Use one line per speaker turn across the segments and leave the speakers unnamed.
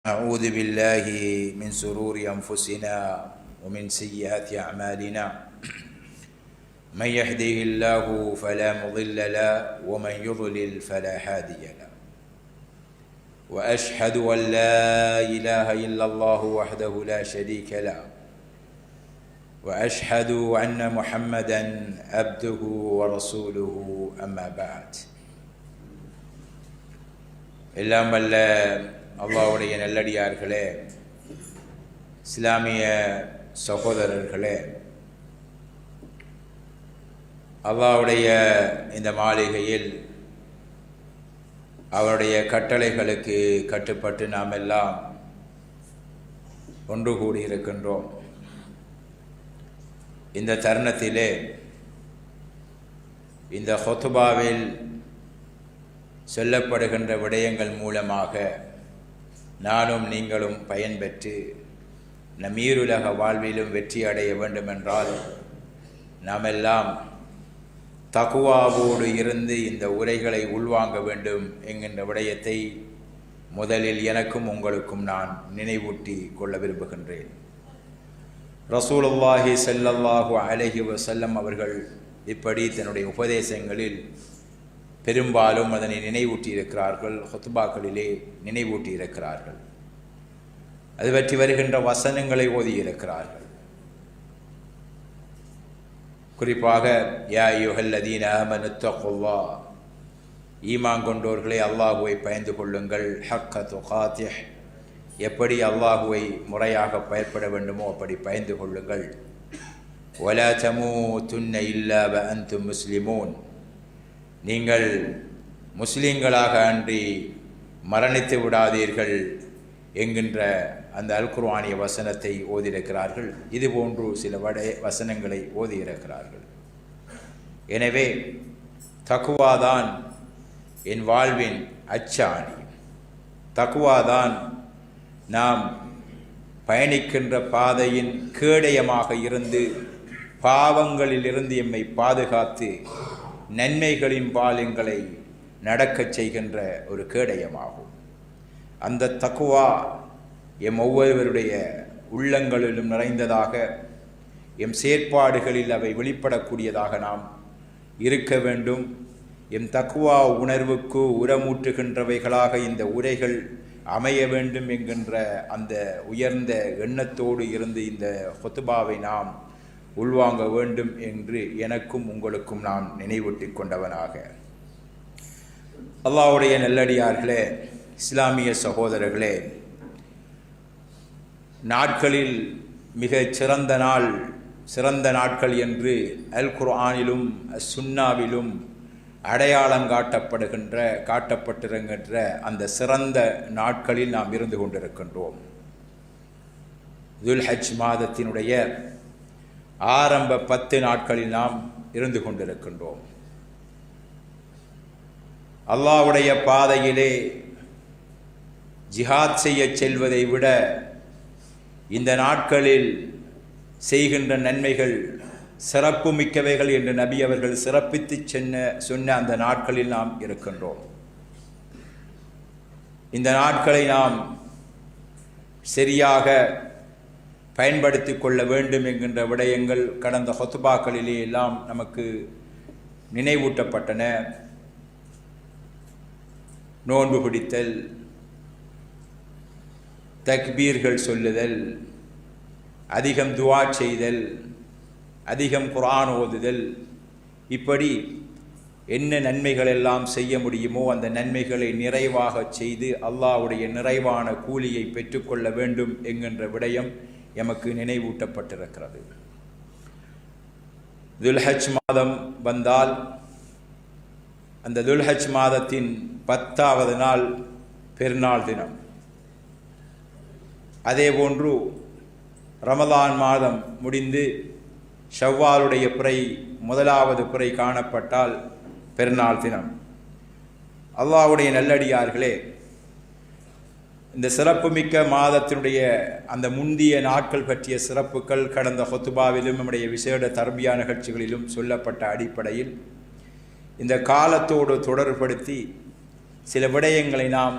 أعوذ بالله من سرور أنفسنا ومن سيئات أعمالنا من يهده الله فلا مضل له ومن يضلل فلا هادي له وأشهد أن لا إله إلا الله وحده لا شريك له وأشهد أن محمدا عبده ورسوله أما بعد எல்லாம் வல்ல அல்லாஹ்வுடைய நல்லடியார்களே, இஸ்லாமிய சகோதரர்களே, அல்லாஹ்வுடைய இந்த மாளிகையில் அவருடைய கட்டளைகளுக்கு கட்டுப்பட்டு நாம் எல்லாம் ஒன்று கூடியிருக்கின்றோம். இந்த தருணத்திலே இந்த ஹுத்பாவில் சொல்லப்படுகின்ற விடயங்கள் மூலமாக நானும் நீங்களும் பயன்பெற்று நம்மீருலக வாழ்விலும் வெற்றி அடைய வேண்டுமென்றால் நாம் எல்லாம் தக்வாவோடு இருந்து இந்த உரைகளை உள்வாங்க வேண்டும் என்கின்ற விடயத்தை முதலில் எனக்கும் உங்களுக்கும் நான் நினைவூட்டி கொள்ள விரும்புகின்றேன். ரசூலுல்லாஹி ஸல்லல்லாஹு அலைஹி வஸல்லம் அவர்கள் இப்படி தன்னுடைய உபதேசங்களில் பெரும்பாலும் அதனை நினைவூட்டி இருக்கிறார்கள், ஹுத்பாக்களிலே நினைவூட்டி இருக்கிறார்கள். அது பற்றி வருகின்ற வசனங்களை ஓதியிருக்கிறார்கள். குறிப்பாக யா அய்யுஹல்லதீன ஆமனு தக்குல்லாஹ், ஈமான் கொண்டோர்களே அல்லாஹுவை பயந்து கொள்ளுங்கள், ஹக்க துகாத்திஹ், எப்படி அல்லாஹுவை முறையாக பயப்பட வேண்டுமோ அப்படி பயந்து கொள்ளுங்கள், வலா தமூதுன்ன இல்லா வ அன்தும் முஸ்லிமூன், நீங்கள் முஸ்லீம்களாக அன்றி மரணித்து விடாதீர்கள் என்கின்ற அந்த அல் குர்ஆனிய வசனத்தை ஓதியிருக்கிறார்கள். இதுபோன்று சில வசனங்களை ஓதியிருக்கிறார்கள். எனவே தக்வாதான் என் வாழ்வின் அச்சாணி, தக்வாதான் நாம் பயணிக்கின்ற பாதையின் கேடயமாக இருந்து பாவங்களிலிருந்து எம்மை பாதுகாத்து நன்மைகளின் பாலங்களை நடக்கச் செய்கின்ற ஒரு கேடயமாகும். அந்த தக்வா எம் ஒவ்வொருவருடைய உள்ளங்களிலும் நிறைந்ததாக, எம் செயற்பாடுகளில் அவை வெளிப்படக்கூடியதாக நாம் இருக்க வேண்டும். எம் தக்வா உணர்வுக்கு உரமூட்டுகின்றவைகளாக இந்த உரைகள் அமைய வேண்டும் என்கின்ற அந்த உயர்ந்த எண்ணத்தோடு இருந்து இந்த ஹுத்பாவை நாம் உள்வாங்க வேண்டும் என்று எனக்கும் உங்களுக்கும் நான் நினைவூட்டி கொண்டவனாக, அல்லாஹ்வுடைய நல்லடியார்களே, இஸ்லாமிய சகோதரர்களே, நாட்களில் மிக சிறந்த நாட்கள் என்று அல் குர்ஆனிலும் சுன்னாவிலும் அடையாளம் காட்டப்பட்டிருக்கின்ற அந்த சிறந்த நாட்களில் நாம் இருந்து கொண்டிருக்கின்றோம். துல் ஹஜ் மாதத்தினுடைய ஆரம்ப 10 நாட்களில் நாம் இருந்து கொண்டிருக்கின்றோம். அல்லாஹ்வுடைய பாதையிலே ஜிஹாத் செய்ய செல்வதை விட இந்த நாட்களில் செய்கின்ற நன்மைகள் சிறப்பு மிக்கவைகள் என்று நபி அவர்கள் சிறப்பித்து சொன்ன அந்த நாட்களில் நாம் இருக்கின்றோம். இந்த நாட்களை நாம் சரியாக பயன்படுத்தி கொள்ள வேண்டும் என்கின்ற விடயங்கள் கடந்த ஹுத்பாக்களிலே எல்லாம் நமக்கு நினைவூட்டப்பட்டன. நோன்பு பிடித்தல், தக்பீர்கள் சொல்லுதல், அதிகம் துஆ செய்தல், அதிகம் குர்ஆன் ஓதுதல், இப்படி என்ன நன்மைகள் எல்லாம் செய்ய முடியுமோ அந்த நன்மைகளை நிறைவாக செய்து அல்லாஹ்வுடைய நிறைவான கூலியை பெற்றுக்கொள்ள வேண்டும் என்கின்ற விடயம் எமக்கு நினைவூட்டப்பட்டிருக்கிறது. துல் ஹஜ் மாதம் வந்தால் அந்த துல் ஹஜ் மாதத்தின் 10வது நாள் பெருநாள் தினம். அதேபோன்று ரமலான் மாதம் முடிந்து ஷவ்வாலுடைய பிறை 1வது பிறை காணப்பட்டால் பெருநாள் தினம். அல்லாஹ்வுடைய நல்லடியார்களே, இந்த சிறப்புமிக்க மாதத்தினுடைய அந்த முந்திய நாட்கள் பற்றிய சிறப்புகள் கடந்த ஹுத்பாவிலும் நம்முடைய விசேட தர்பியா நிகழ்ச்சிகளிலும் சொல்லப்பட்ட அடிப்படையில் இந்த காலத்தோடு தொடர்படுத்தி சில விடயங்களை நாம்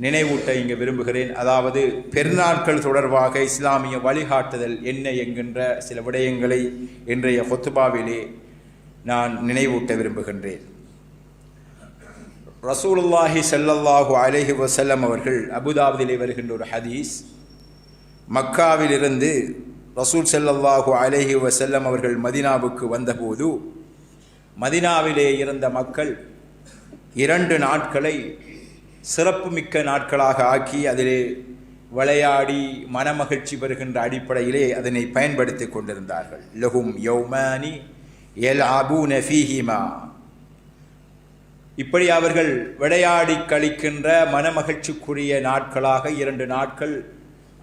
நினைவூட்ட இங்கு விரும்புகிறேன். அதாவது பெருநாட்கள் தொடர்பாக இஸ்லாமிய வழிகாட்டுதல் என்ன என்கின்ற சில விடயங்களை இன்றைய ஹுத்பாவிலே நான் நினைவூட்ட விரும்புகின்றேன். ரசூலுல்லாஹி ஸல்லல்லாஹு அலைஹி வஸல்லம் அவர்கள் அபுதாபிலே வருகின்ற ஒரு ஹதீஸ், மக்காவிலிருந்து ரசூல் ஸல்லல்லாஹு அலைஹி வஸல்லம் அவர்கள் மதீனாவுக்கு வந்தபோது மதீனாவிலே இருந்த மக்கள் 2 நாட்களை சிறப்புமிக்க நாட்களாக ஆக்கி அதிலே விளையாடி மனமகிழ்ச்சி பெறுகின்ற அடிப்படையிலே அதனை பயன்படுத்தி கொண்டிருந்தார்கள். லஹும் யௌமானி யல்அபூன ஃபீஹிமா, இப்படி அவர்கள் விளையாடி கழிக்கின்ற மனமகிழ்ச்சிக்குரிய நாட்களாக 2 நாட்கள்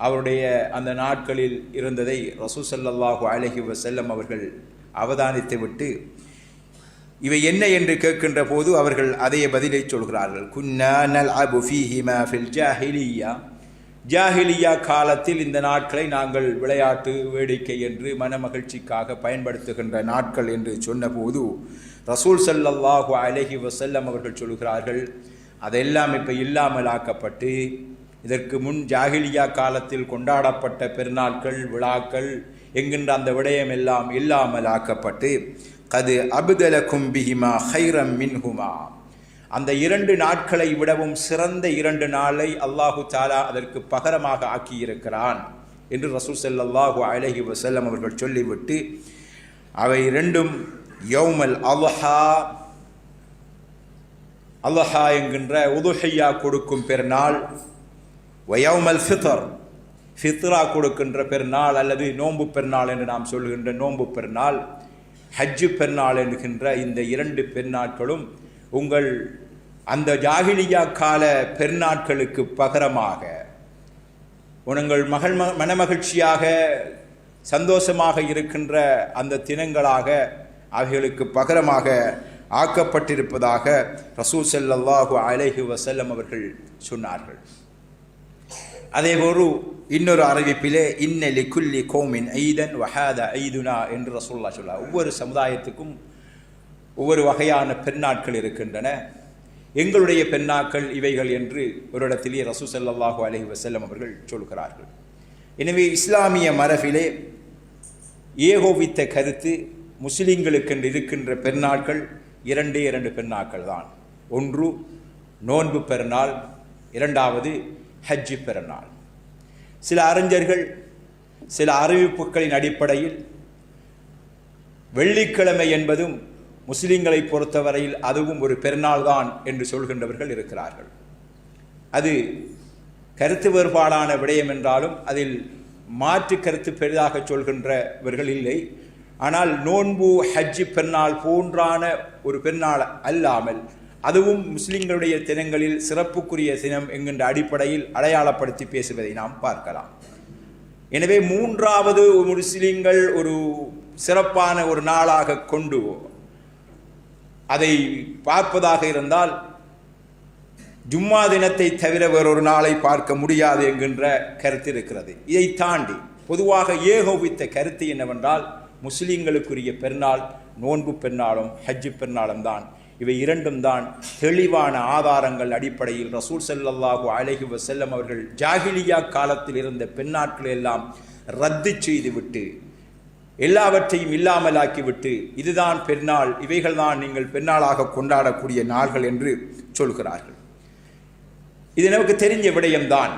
அவருடைய அந்த நாட்களில் இருந்ததை ரசூல் ஸல்லல்லாஹு அலைஹி வஸல்லம் அவர்கள் அவதானித்துவிட்டு இவை என்ன என்று கேட்கின்ற போது அவர்கள் அதே பதிலை சொல்கிறார்கள். குன்னா நல்அபு ஃபீஹிமா ஃபில் ஜாஹிலிய்யா, ஜாஹிலியா காலத்தில் இந்த நாட்களை நாங்கள் விளையாட்டு வேடிக்கை என்று மனமகிழ்ச்சிக்காக பயன்படுத்துகின்ற நாட்கள் என்று சொன்னபோது ரசூல் ஸல்லல்லாஹு அலைஹி வஸல்லம் அவர்கள் சொல்கிறார்கள், அதெல்லாம் இப்போ இல்லாமல் ஆக்கப்பட்டு இதற்கு முன் ஜாஹிலியா காலத்தில் கொண்டாடப்பட்ட பெருநாட்கள் விழாக்கள் என்கின்ற அந்த விடயம் எல்லாம் இல்லாமல் ஆக்கப்பட்டு கது அபுதலக்கும் பிஹிமா ஹைரம் மின்ஹுமா, அந்த 2 நாட்களை விடவும் சிறந்த 2 நாளை அல்லாஹு தஆலா அதற்கு பகரமாக ஆக்கியிருக்கிறான் என்று ரசூல் ஸல்லல்லாஹு அலைஹி வஸல்லம் அவர்கள் சொல்லிவிட்டு அவை 2ம் யௌமல் அல்ஹா, அல்ஹா என்கின்ற உதுஹியா கொடுக்கும் பெருநாள், வயௌமல் ஃபித்ர், ஃபித்ரா கொடுக்கின்ற பெருநாள் அல்லது நோன்பு பெருநாள் என்று நாம் சொல்கின்ற நோன்பு பெருநாள், ஹஜ்ஜு பெருநாள் என்கின்ற இந்த 2 பெருநாட்களும் உங்கள் அந்த ஜாஹிலியா கால பெருநாட்களுக்கு பகரமாக உங்கள் மனமகிழ்ச்சியாக சந்தோஷமாக இருக்கின்ற அந்த தினங்களாக அவைகளுக்கு பகரமாக ஆக்கப்பட்டிருப்பதாக ரசூல் ஸல்லல்லாஹு அலைஹி வஸல்லம் அவர்கள் சொன்னார்கள். அதேபோல் இன்னொரு அறிவிப்பிலே இன்ன லிகுல்லி கௌமின் ஈதன் வஹாதா ஈதுனா என்று ரசூலுல்லாஹ் சொன்னார். ஒவ்வொரு சமுதாயத்துக்கும் ஒவ்வொரு வகையான பெருநாட்கள் இருக்கின்றன, எங்களுடைய பெருநாட்கள் இவைகள் என்று ஒரு இடத்திலே ரசூல் ஸல்லல்லாஹு அலைஹி வஸல்லம் அவர்கள் சொல்கிறார்கள். எனவே இஸ்லாமிய மரபிலே ஏகோபித்த கருத்து முஸ்லிம்களுக்கென்று இருக்கின்ற பெருநாட்கள் 2 பெருநாட்கள் தான். ஒன்று நோன்பு பெருநாள், 2வது ஹஜ்ஜு பெருநாள். சில அறிஞர்கள் சில அறிவிப்புகளின் அடிப்படையில் வெள்ளிக்கிழமை என்பதும் முஸ்லிம்களை பொறுத்தவரையில் அதுவும் ஒரு பெருநாள் தான் என்று சொல்கின்றவர்கள் இருக்கிறார்கள். அது கருத்து வேறுபாடான விடயம் என்றாலும் அதில் மாற்று கருத்து பெரிதாக சொல்கின்றவர்கள் இல்லை. ஆனால் நோன்பு ஹஜ்ஜு பெருநாள் போன்றான ஒரு பெருநாள் அல்லாமல் அதுவும் முஸ்லிம்களுடைய தினங்களில் சிறப்புக்குரிய தினம் என்கின்ற அடிப்படையில் அடையாளப்படுத்தி பேசுவதை நாம் பார்க்கலாம். எனவே 3வது முஸ்லிம்கள் ஒரு சிறப்பான ஒரு நாளாக கொண்டு அதை பார்ப்பதாக இருந்தால் ஜும்மா தினத்தை தவிர வேறொரு நாளை பார்க்க முடியாது என்கின்ற கருத்து இருக்கிறது. இதை தாண்டி பொதுவாக ஏகோபித்த கருத்து என்னவென்றால் முஸ்லிம்களுக்குரிய பெருநாள் நோன்பு பெருநாளும் ஹஜ்ஜு பெருநாளும் தான். இவை 2ம் தான் தெளிவான ஆதாரங்கள் அடிப்படையில் ரசூல் ஸல்லல்லாஹு அலைஹி வஸல்லம் அவர்கள் ஜாஹிலியா காலத்தில் இருந்த பெருநாட்களை எல்லாம் ரத்து செய்துவிட்டு எல்லாவற்றையும் இல்லாமலாக்கிவிட்டு இதுதான் பெருநாள், இவைகள் தான் நீங்கள் பெருநாளாக கொண்டாடக்கூடிய நாள்கள் என்று சொல்கிறார்கள். இது நமக்கு தெரிஞ்ச விடயம்தான்.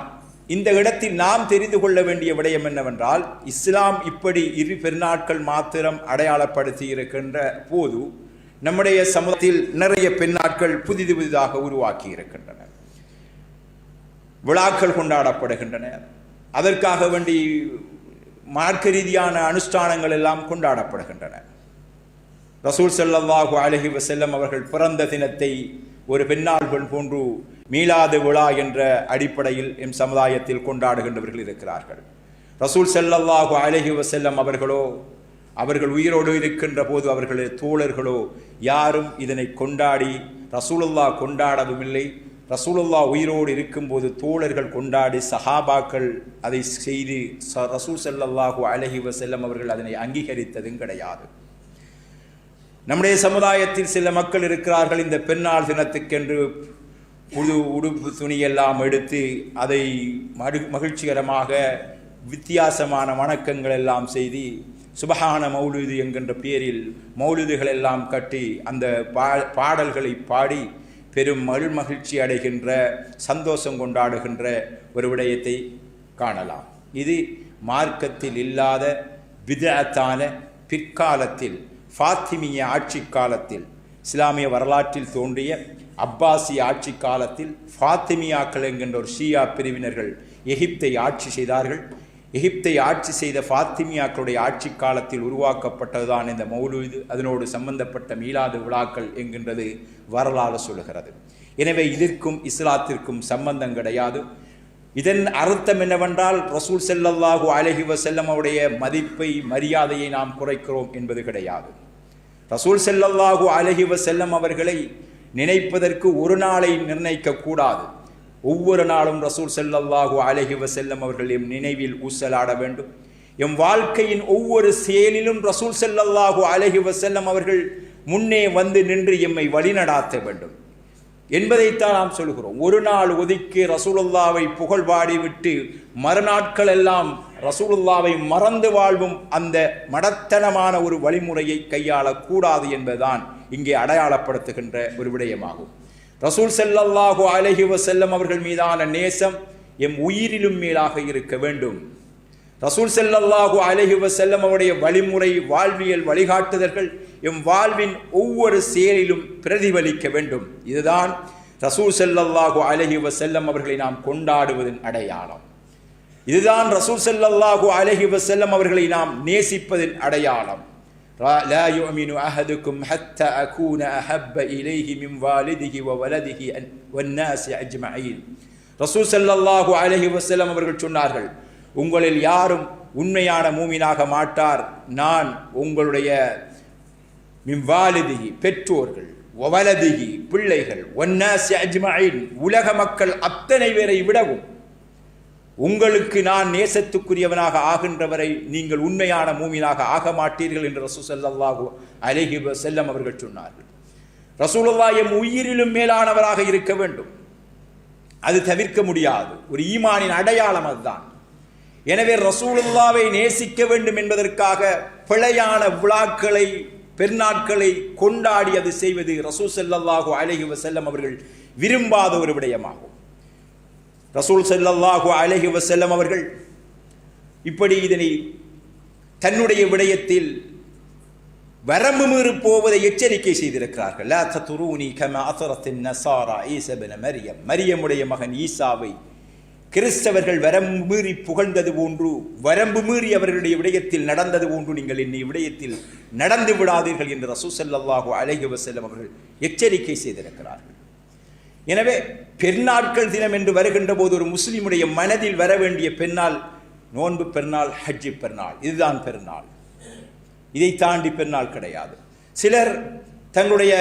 இந்த இடத்தில் நாம் தெரிந்து கொள்ள வேண்டிய விடயம் என்னவென்றால், இஸ்லாம் இப்படி 2 பெருநாட்கள் மாத்திரம் அடையாளப்படுத்தி இருக்கின்ற போது நம்முடைய சமூகத்தில் நிறைய பெருநாட்கள் புதிதாக உருவாக்கி இருக்கின்றன, விழாக்கள் கொண்டாடப்படுகின்றன, அதற்காக வேண்டி மார்க்க ரீதியான அனுஷ்டானங்கள் எல்லாம் கொண்டாடப்படுகின்றன. ரசூல் ஸல்லல்லாஹு அலைஹி வஸல்லம் அவர்கள் பிறந்த தினத்தை ஒரு பெருநாள்கள் போன்று மீலாது விழா என்ற அடிப்படையில் எம் சமுதாயத்தில் கொண்டாடுகின்றவர்கள் இருக்கிறார்கள். ரசூல் ஸல்லல்லாஹு அலைஹி வஸல்லம் அவர்கள் உயிரோடு இருக்கின்ற போது அவர்களது தோழர்களோ யாரும் இதனை கொண்டாடி ரசூலுல்லாஹ் கொண்டாடவும் இல்லை. ரசூலுல்லாஹ் உயிரோடு இருக்கும்போது தோழர்கள் கொண்டாடி சஹாபாக்கள் அதை செய்து ரசூல் ஸல்லல்லாஹு அலைஹி வஸல்லம் அவர்கள் அதனை அங்கீகரித்ததும் கிடையாது. நம்முடைய சமுதாயத்தில் சில மக்கள் இருக்கிறார்கள், இந்த பெருநாள் தினத்துக்கென்று புது உடுப்பு துணியெல்லாம் எடுத்து அதை மகிழ்ச்சிகரமாக வித்தியாசமான வணக்கங்கள் எல்லாம் செய்து சுபஹான மௌலுது என்கின்ற பெயரில் மௌலுதுகள் எல்லாம் கட்டி அந்த பாடல்களை பாடி பெரும் மகிழ்ச்சி அடைகின்ற சந்தோஷம் கொண்டாடுகின்ற ஒரு விடயத்தை காணலாம். இது மார்க்கத்தில் இல்லாத பிதஅத்தான பிற்காலத்தில் ஃபாத்திமிய ஆட்சி காலத்தில் இஸ்லாமிய வரலாற்றில் தோன்றிய அப்பாசி ஆட்சி காலத்தில் ஃபாத்திமியாக்கள் என்கின்ற ஒரு ஷியா பிரிவினர்கள் எகிப்தை ஆட்சி செய்தார்கள். எகிப்தை ஆட்சி செய்த ஃபாத்திமியாக்களுடைய ஆட்சி காலத்தில் உருவாக்கப்பட்டதுதான் இந்த மௌலூது, அதனோடு சம்பந்தப்பட்ட மீலாது விழாக்கள் என்கின்றது வரலாறு சொல்லுகிறது. எனவே இதற்கும் இஸ்லாத்திற்கும் சம்பந்தம் கிடையாது. இதன் அர்த்தம் என்னவென்றால் ரசூல் ஸல்லல்லாஹு அலைஹி வஸல்லம் அவருடைய மதிப்பை மரியாதையை நாம் குறைக்கிறோம் என்பது கிடையாது. ரசூல் ஸல்லல்லாஹு அலைஹி வஸல்லம் அவர்களை நினைப்பதற்கு ஒரு நாளை நிர்ணயிக்க கூடாது. ஒவ்வொரு நாளும் ரசூல் ஸல்லல்லாஹு அலைஹி வஸல்லம் அவர்கள் எம் நினைவில் ஊசலாட வேண்டும். எம் வாழ்க்கையின் ஒவ்வொரு செயலிலும் ரசூல் ஸல்லல்லாஹு அலைஹி வஸல்லம் அவர்கள் முன்னே வந்து நின்று எம்மை வழிநடாத்த வேண்டும் என்பதைத்தான் நாம் சொல்கிறோம். ஒரு நாள் ஒதுக்கி ரசூலுல்லாவை புகழ் பாடிவிட்டு மறுநாட்கள் எல்லாம் ரசூலுல்லாவை மறந்து வாழ்வும் அந்த மடத்தனமான ஒரு வழிமுறையை கையாளக்கூடாது என்பதுதான் இங்கே அடையாளப்படுத்துகின்ற ஒரு விடயமாகும். ரசூல் ஸல்லல்லாஹு அலைஹி வஸல்லம் அவர்கள் மீதான நேசம் எம் உயிரிலும் மேலாக இருக்க வேண்டும். ரசூல் ஸல்லல்லாஹு அலைஹி வஸல்லம் அவருடைய வழிமுறை வாழ்வியல் வழிகாட்டுதல்கள் எம் வாழ்வின் ஒவ்வொரு செயலிலும் பிரதிபலிக்க வேண்டும். இதுதான் ரசூல் ஸல்லல்லாஹு அலைஹி வஸல்லம் அவர்களை நாம் கொண்டாடுவதன் அடையாளம். இதுதான் ரசூல் ஸல்லல்லாஹு அலைஹி வஸல்லம் அவர்களை நாம் நேசிப்பதன் அடையாளம். லா யுமினு அஹதுக்கும் ஹத்தா அகூன அஹப்ப இலைஹி மின் வாலிதிஹி வ வலதிஹி வன்னாஸி அஜ்மஈன். ரசூல் ஸல்லல்லாஹு அலைஹி வஸல்லம் அவர்கள் சொன்னார்கள், உங்களில் யாரும் உண்மையான மூமினாக மாட்டார், நான் உங்களுடைய மின் வாலிதிஹி பெற்றோர்கள், வ வலதிஹி பிள்ளைகள், வன்னாஸி அஜ்மஈன் உலக மக்கள் அத்தனை பேரை விடவும் உங்களுக்கு நான் நேசத்துக்குரியவனாக ஆகின்றவரை நீங்கள் உண்மையான மூமினாக ஆக மாட்டீர்கள் என்று ரசூல் ஸல்லல்லாஹு அலைஹி வஸல்லம் அவர்கள் சொன்னார்கள். ரசூலுல்லாஹ் எம் உயிரிலும் மேலானவராக இருக்க வேண்டும். அது தவிர்க்க முடியாது. ஒரு ஈமானின் அடையாளம் அதுதான். எனவே ரசூலுல்லாவை நேசிக்க வேண்டும் என்பதற்காக பிழையான விழாக்களை பெருநாட்களை கொண்டாடி அது செய்வது ரசூல் ஸல்லல்லாஹு அலைஹி வஸல்லம் அவர்கள் விரும்பாத ஒரு விடயமாகும். ரசூல் ஸல்லல்லாஹு அலைஹி வஸல்லம் அவர்கள் இப்படி இதனை தன்னுடைய விடயத்தில் வரம்பு மீறி போவதை எச்சரிக்கை செய்திருக்கிறார்கள். லா தத்ரூனி கமா அத்ரத்தின் நஸாரா ஈஸா இப்னு மரியம், மரியமுடைய மகன் ஈசாவை கிறிஸ்தவர்கள் வரம்பு மீறி புகழ்ந்தது போன்று, வரம்பு மீறி அவர்களுடைய விடயத்தில் நடந்தது போன்று நீங்கள் என்னை விடயத்தில் நடந்து விடாதீர்கள் என்று ரசூல் ஸல்லல்லாஹு அலைஹி வஸல்லம் அவர்கள் எச்சரிக்கை செய்திருக்கிறார்கள். எனவே பெருநாட்கள் தினம் என்று வருகின்ற போது ஒரு முஸ்லிமுடைய மனதில் வர வேண்டிய பெருநாள் நோன்பு பெருநாள், ஹஜ்ஜி பெருநாள். இதுதான் பெருநாள். இதை தாண்டி பெருநாள் கிடையாது. சிலர் தங்களுடைய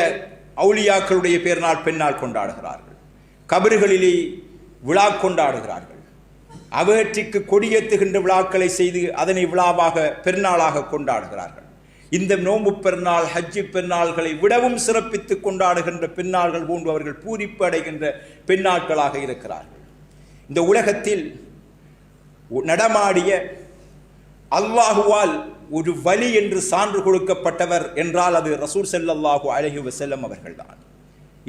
அவுலியாக்களுடைய பெருநாள் பெருநாள் கொண்டாடுகிறார்கள். கபறுகளிலே விழா கொண்டாடுகிறார்கள். அவற்றிற்கு கொடியேற்றுகின்ற விழாக்களை செய்து அதனை விழாவாக பெருநாளாக கொண்டாடுகிறார்கள். இந்த நோன்பு பெருநாள், ஹஜ்ஜி பெருநாள்களை விடவும் சிறப்பித்து கொண்டாடுகின்ற பெருநாள்கள் போன்று அவர்கள் பூரிப்பு அடைகின்ற பெருநாட்களாக இருக்கிறார்கள். இந்த உலகத்தில் நடமாடிய அல்லாஹுவால் ஒரு வலி என்று சான்று கொடுக்கப்பட்டவர் என்றால் அது ரசூல் ஸல்லல்லாஹு அலைஹி வஸல்லம் அவர்கள்தான்.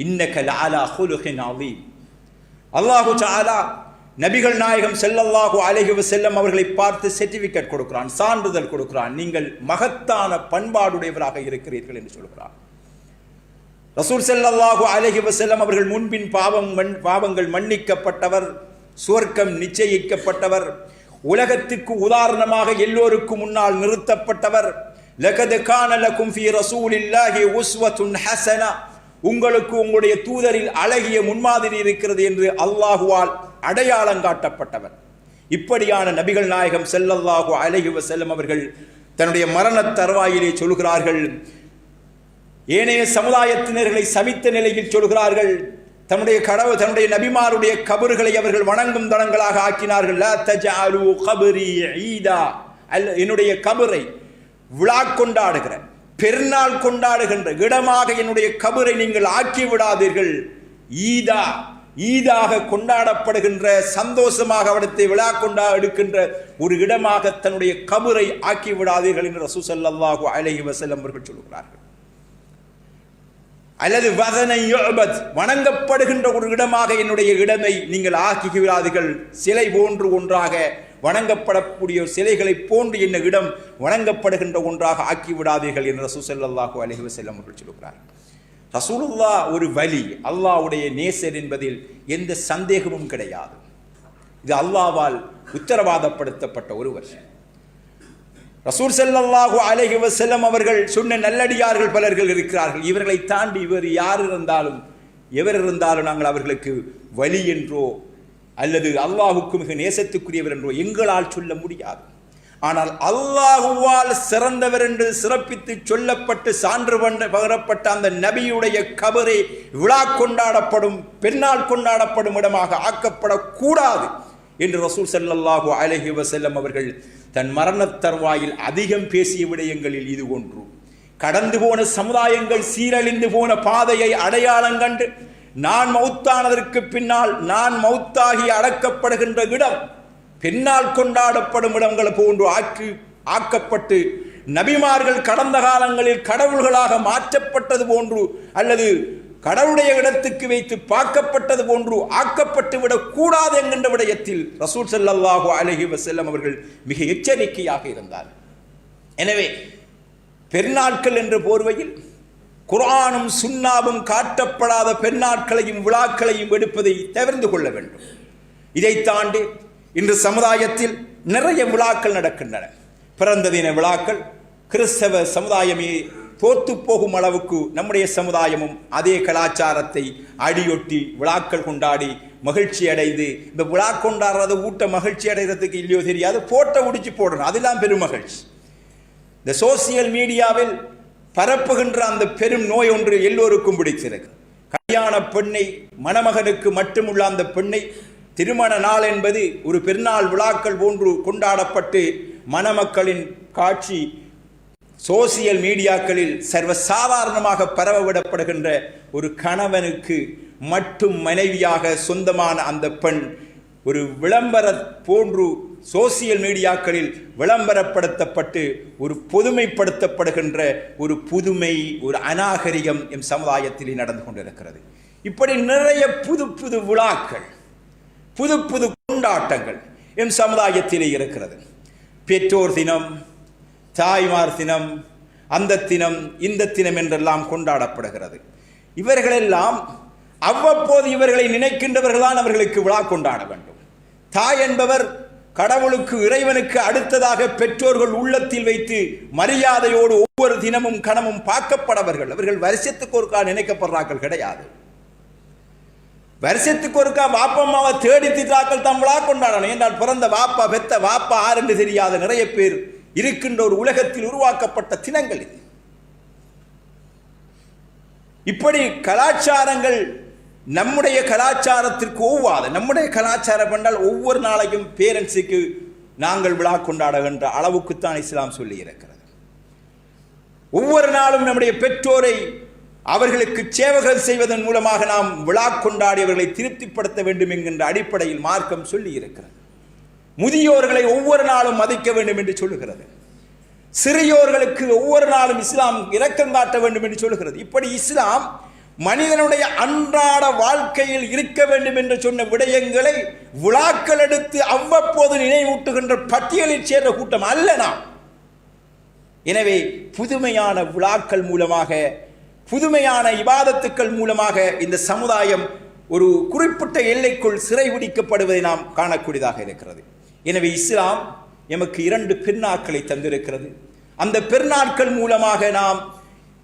இன்னக லஅலா குலுகின் அதீம். அல்லாஹு தஆலா நபிகள் நாயகம் ஸல்லல்லாஹு அலைஹி வஸல்லம் அவர்களை பார்த்து சர்டிபிகேட் கொடுக்கிறான், சான்றிதழ் கொடுக்கிறான். நீங்கள் மகத்தான பண்பாடுடையவராக இருக்கிறீர்கள் என்று சொல்கிறான். ரசூல் ஸல்லல்லாஹு அலைஹி வஸல்லம் அவர்கள் முன்பின் பாவங்கள் மன்னிக்கப்பட்டவர், சுவர்க்கம் நிச்சயிக்கப்பட்டவர், உலகத்துக்கு உதாரணமாக எல்லோருக்கும் முன்னால் நிறுத்தப்பட்டவர். லகத் கான லகும் ஃபீ ரசூலில்லாஹி உஸ்வத்துன் ஹஸனா, உங்களுக்கு உங்களுடைய தூதரில் அழகிய முன்மாதிரி இருக்கிறது என்று அல்லாஹுவால் அடையாளம் காட்டப்பட்டவர். இப்படியான நபிகள் நாயகம் ஸல்லல்லாஹு அலைஹி வஸல்லம் அவர்கள் தன்னுடைய மரண தருவாயிலே சொல்கிறார்கள், ஏனைய சமுதாயத்தினர்களை சபித்த நிலையில் சொல்கிறார்கள், தன்னுடைய நபிமாருடைய கபறுகளை அவர்கள் வணங்கும் தலங்களாக ஆக்கினார்கள். லா தஜஅலு கபரி ஈதா, என்னுடைய கபரை விழா கொண்டாடுகிற பெருநாள் கொண்டாடுகின்ற இடமாக என்னுடைய கபரை நீங்கள் ஆக்கி விடாதீர்கள். ஈதா, ஈதாக கொண்டாடப்படுகின்ற, சந்தோஷமாக அவடத்தை விழா எடுக்கின்ற ஒரு இடமாக தன்னுடைய கபரை ஆக்கி விடாதீர்கள் என்று ரசூல் ஸல்லல்லாஹு அலைஹி வஸல்லம் அவர்கள் சொல்கிறார்கள். அல்லது வணங்கப்படுகின்ற ஒரு இடமாக என்னுடைய இடமை நீங்கள் ஆக்கி விடாதீர்கள், சிலை போன்று ஒன்றாக வணங்கப்படக்கூடிய சிலைகளை போன்று என்ன இடம் வணங்கப்படுகின்ற ஒன்றாக ஆக்கி விடாதீர்கள் என்று ரசூல் ஸல்லல்லாஹு அலைஹி வஸல்லம் அவர்கள் சொல்கிறார்கள். ரசூலுல்லாஹ் ஒரு வலி, அல்லாஹ்வுடைய நேசர் என்பதில் எந்த சந்தேகமும் கிடையாது. இது அல்லாஹ்வால் உத்தரவாதப்படுத்தப்பட்ட ஒருவர். ரசூல் ஸல்லல்லாஹு அலைஹி வஸல்லம் அவர்கள் சொன்ன நல்லடியார்கள் பலர்கள் இருக்கிறார்கள். இவர்களை தாண்டி இவர் யார் இருந்தாலும் எவர் இருந்தாலும் நாங்கள் அவர்களுக்கு வலி என்றோ அல்லது அல்லாஹுக்கு மிக நேசத்துக்குரியவர் என்றோ எங்களால் சொல்ல முடியாது. ஆனால் அல்லாஹுவால் சிறந்தவர் என்று சிறப்பித்து சொல்லப்பட்டு சான்று பகரப்பட்ட அந்த நபியுடைய கபரை விழா கொண்டாடப்படும், பெண்ணால் கொண்டாடப்படும் இடமாக ஆக்கப்படக்கூடாது என்று ரசூல் ஸல்லல்லாஹு அலைஹி வஸல்லம் அவர்கள் தன் மரண தருவாயில் அதிகம் பேசிய விடயங்களில் இது ஒன்று. கடந்து போன சமுதாயங்கள் சீரழிந்து போன பாதையை அடையாளம் கண்டு நான் மௌத்தானதற்கு பின்னால் நான் மௌத்தாகி அடக்கப்படுகின்ற இடம் பெண்ணால் கொண்டாடப்படும் இடங்கள் போன்று ஆக்கப்பட்டு நபிமார்கள் கடந்த காலங்களில் கடவுள்களாக மாற்றப்பட்டது போன்று அல்லது கடவுளுடைய இடத்துக்கு வைத்து பார்க்கப்பட்டது போன்று ஆக்கப்பட்டு விடக் கூடாது என்கின்ற விடயத்தில் ரசூல் ஸல்லல்லாஹு அலைஹி வஸல்லம் அவர்கள் மிக எச்சரிக்கையாக இருந்தார்கள். எனவே பெருநாட்கள் என்ற போர்வையில் குர்ஆனும் சுன்னாவும் காட்டப்படாத பெருநாட்களையும் விழாக்களையும் எடுப்பதை தவிர்த்து கொள்ள வேண்டும். இதை தாண்டி இன்று சமுதாயத்தில் நிறைய விழாக்கள் நடக்கின்றன. பிறந்த தின விழாக்கள். கிறிஸ்தவ சமுதாயமே தோத்து போகும் அளவுக்கு நம்முடைய சமுதாயமும் அதே கலாச்சாரத்தை அடியொட்டி விழாக்கள் கொண்டாடி மகிழ்ச்சி அடைந்து, இந்த விழா கொண்டாடுறது ஊட்ட மகிழ்ச்சி அடைகிறதுக்கு இல்லையோ தெரியாது, போட்ட உடிச்சு போடணும், அதெல்லாம் பெரும் மகிழ்ச்சி. இந்த சோசியல் மீடியாவில் பரப்புகின்ற அந்த பெரும் நோய் ஒன்று எல்லோருக்கும் பிடிக்கிறது. கல்யாண பெண்ணை, மணமகனுக்கு மட்டுமுள்ள அந்த பெண்ணை திருமண நாள் என்பது ஒரு பெருநாள் விழாக்கள் போன்று கொண்டாடப்பட்டு மணமக்களின் காட்சி சோசியல் மீடியாக்களில் சர்வசாதாரணமாக பரவவிடப்படுகின்ற ஒரு கணவனுக்கு மட்டும் மனைவியாக சொந்தமான அந்த பெண் ஒரு விளம்பர போன்று சோசியல் மீடியாக்களில் விளம்பரப்படுத்தப்பட்டு ஒரு பொதுமைப்படுத்தப்படுகின்ற ஒரு புதுமை, ஒரு அநாகரிகம் எம் சமுதாயத்தில் நடந்து கொண்டிருக்கிறது. இப்படி நிறைய புது புது விழாக்கள், புது புது கொண்டாட்டங்கள் எம் சமுதாயத்திலே இருக்கிறது. பெற்றோர் தினம், தாய்மார் தினம், அந்த தினம் இந்த தினம் என்றெல்லாம் கொண்டாடப்படுகிறது. இவர்களெல்லாம் அவ்வப்போது இவர்களை நினைக்கின்றவர்கள்தான் அவர்களுக்கு விழா கொண்டாட வேண்டும். தாய் என்பவர் கடவுளுக்கு, இறைவனுக்கு அடுத்ததாக பெற்றோர்கள் உள்ளத்தில் வைத்து மரியாதையோடு ஒவ்வொரு தினமும் கணமும் பார்க்கப்படவர்கள். அவர்கள் வருஷத்துக்கு ஒருக்கா நினைக்கப்படுறாக்கள் கிடையாது. வருஷத்துக்கு ஒருக்கா வாப்பம்மாவை தேடி திட்டாக்கள் தான் விழா கொண்டாடணும் என்றால் பிறந்த வாப்பா பெத்த வாப்பா ஆறு என்று தெரியாத நிறைய பேர் இருக்கின்ற ஒரு உலகத்தில் உருவாக்கப்பட்ட தினங்கள் இது. இப்படி கலாச்சாரங்கள் நம்முடைய கலாச்சாரத்திற்கு ஒவ்வாத, நம்முடைய கலாச்சாரம் என்றால் ஒவ்வொரு நாளையும் பேரண்ட்ஸுக்கு நாங்கள் விழா கொண்டாடுகின்ற அளவுக்குத்தான் இஸ்லாம் சொல்லி இருக்கிறது. ஒவ்வொரு நாளும் நம்முடைய பெற்றோரை அவர்களுக்கு சேவைகள் செய்வதன் மூலமாக நாம் விழா கொண்டாடி அவர்களை திருப்திப்படுத்த வேண்டும் என்கின்ற அடிப்படையில் மார்க்கம் சொல்லி இருக்கிறது. முதியோர்களை ஒவ்வொரு நாளும் மதிக்க வேண்டும் என்று சொல்லுகிறது. சிறியோர்களுக்கு ஒவ்வொரு நாளும் இஸ்லாம் இரக்கம் காட்ட வேண்டும் என்று சொல்லுகிறது. இப்படி இஸ்லாம் மனிதனுடைய அன்றாட வாழ்க்கையில் இருக்க வேண்டும் என்று சொன்ன விடயங்களை விழாக்கள் எடுத்து அவ்வப்போது நினைவூட்டுகின்ற பட்டியலில் சேர்ந்த கூட்டம் அல்ல நாம். எனவே புதுமையான விழாக்கள் மூலமாக, புதுமையான இபாதத்துக்கள் மூலமாக இந்த சமுதாயம் ஒரு குறிப்பிட்ட எல்லைக்குள் சிறைபிடிக்கப்படுவதை நாம் காணக்கூடியதாக இருக்கிறது. எனவே இஸ்லாம் எமக்கு 2 பெருநாட்களை தந்திருக்கிறது. அந்த பெருநாட்கள் மூலமாக நாம்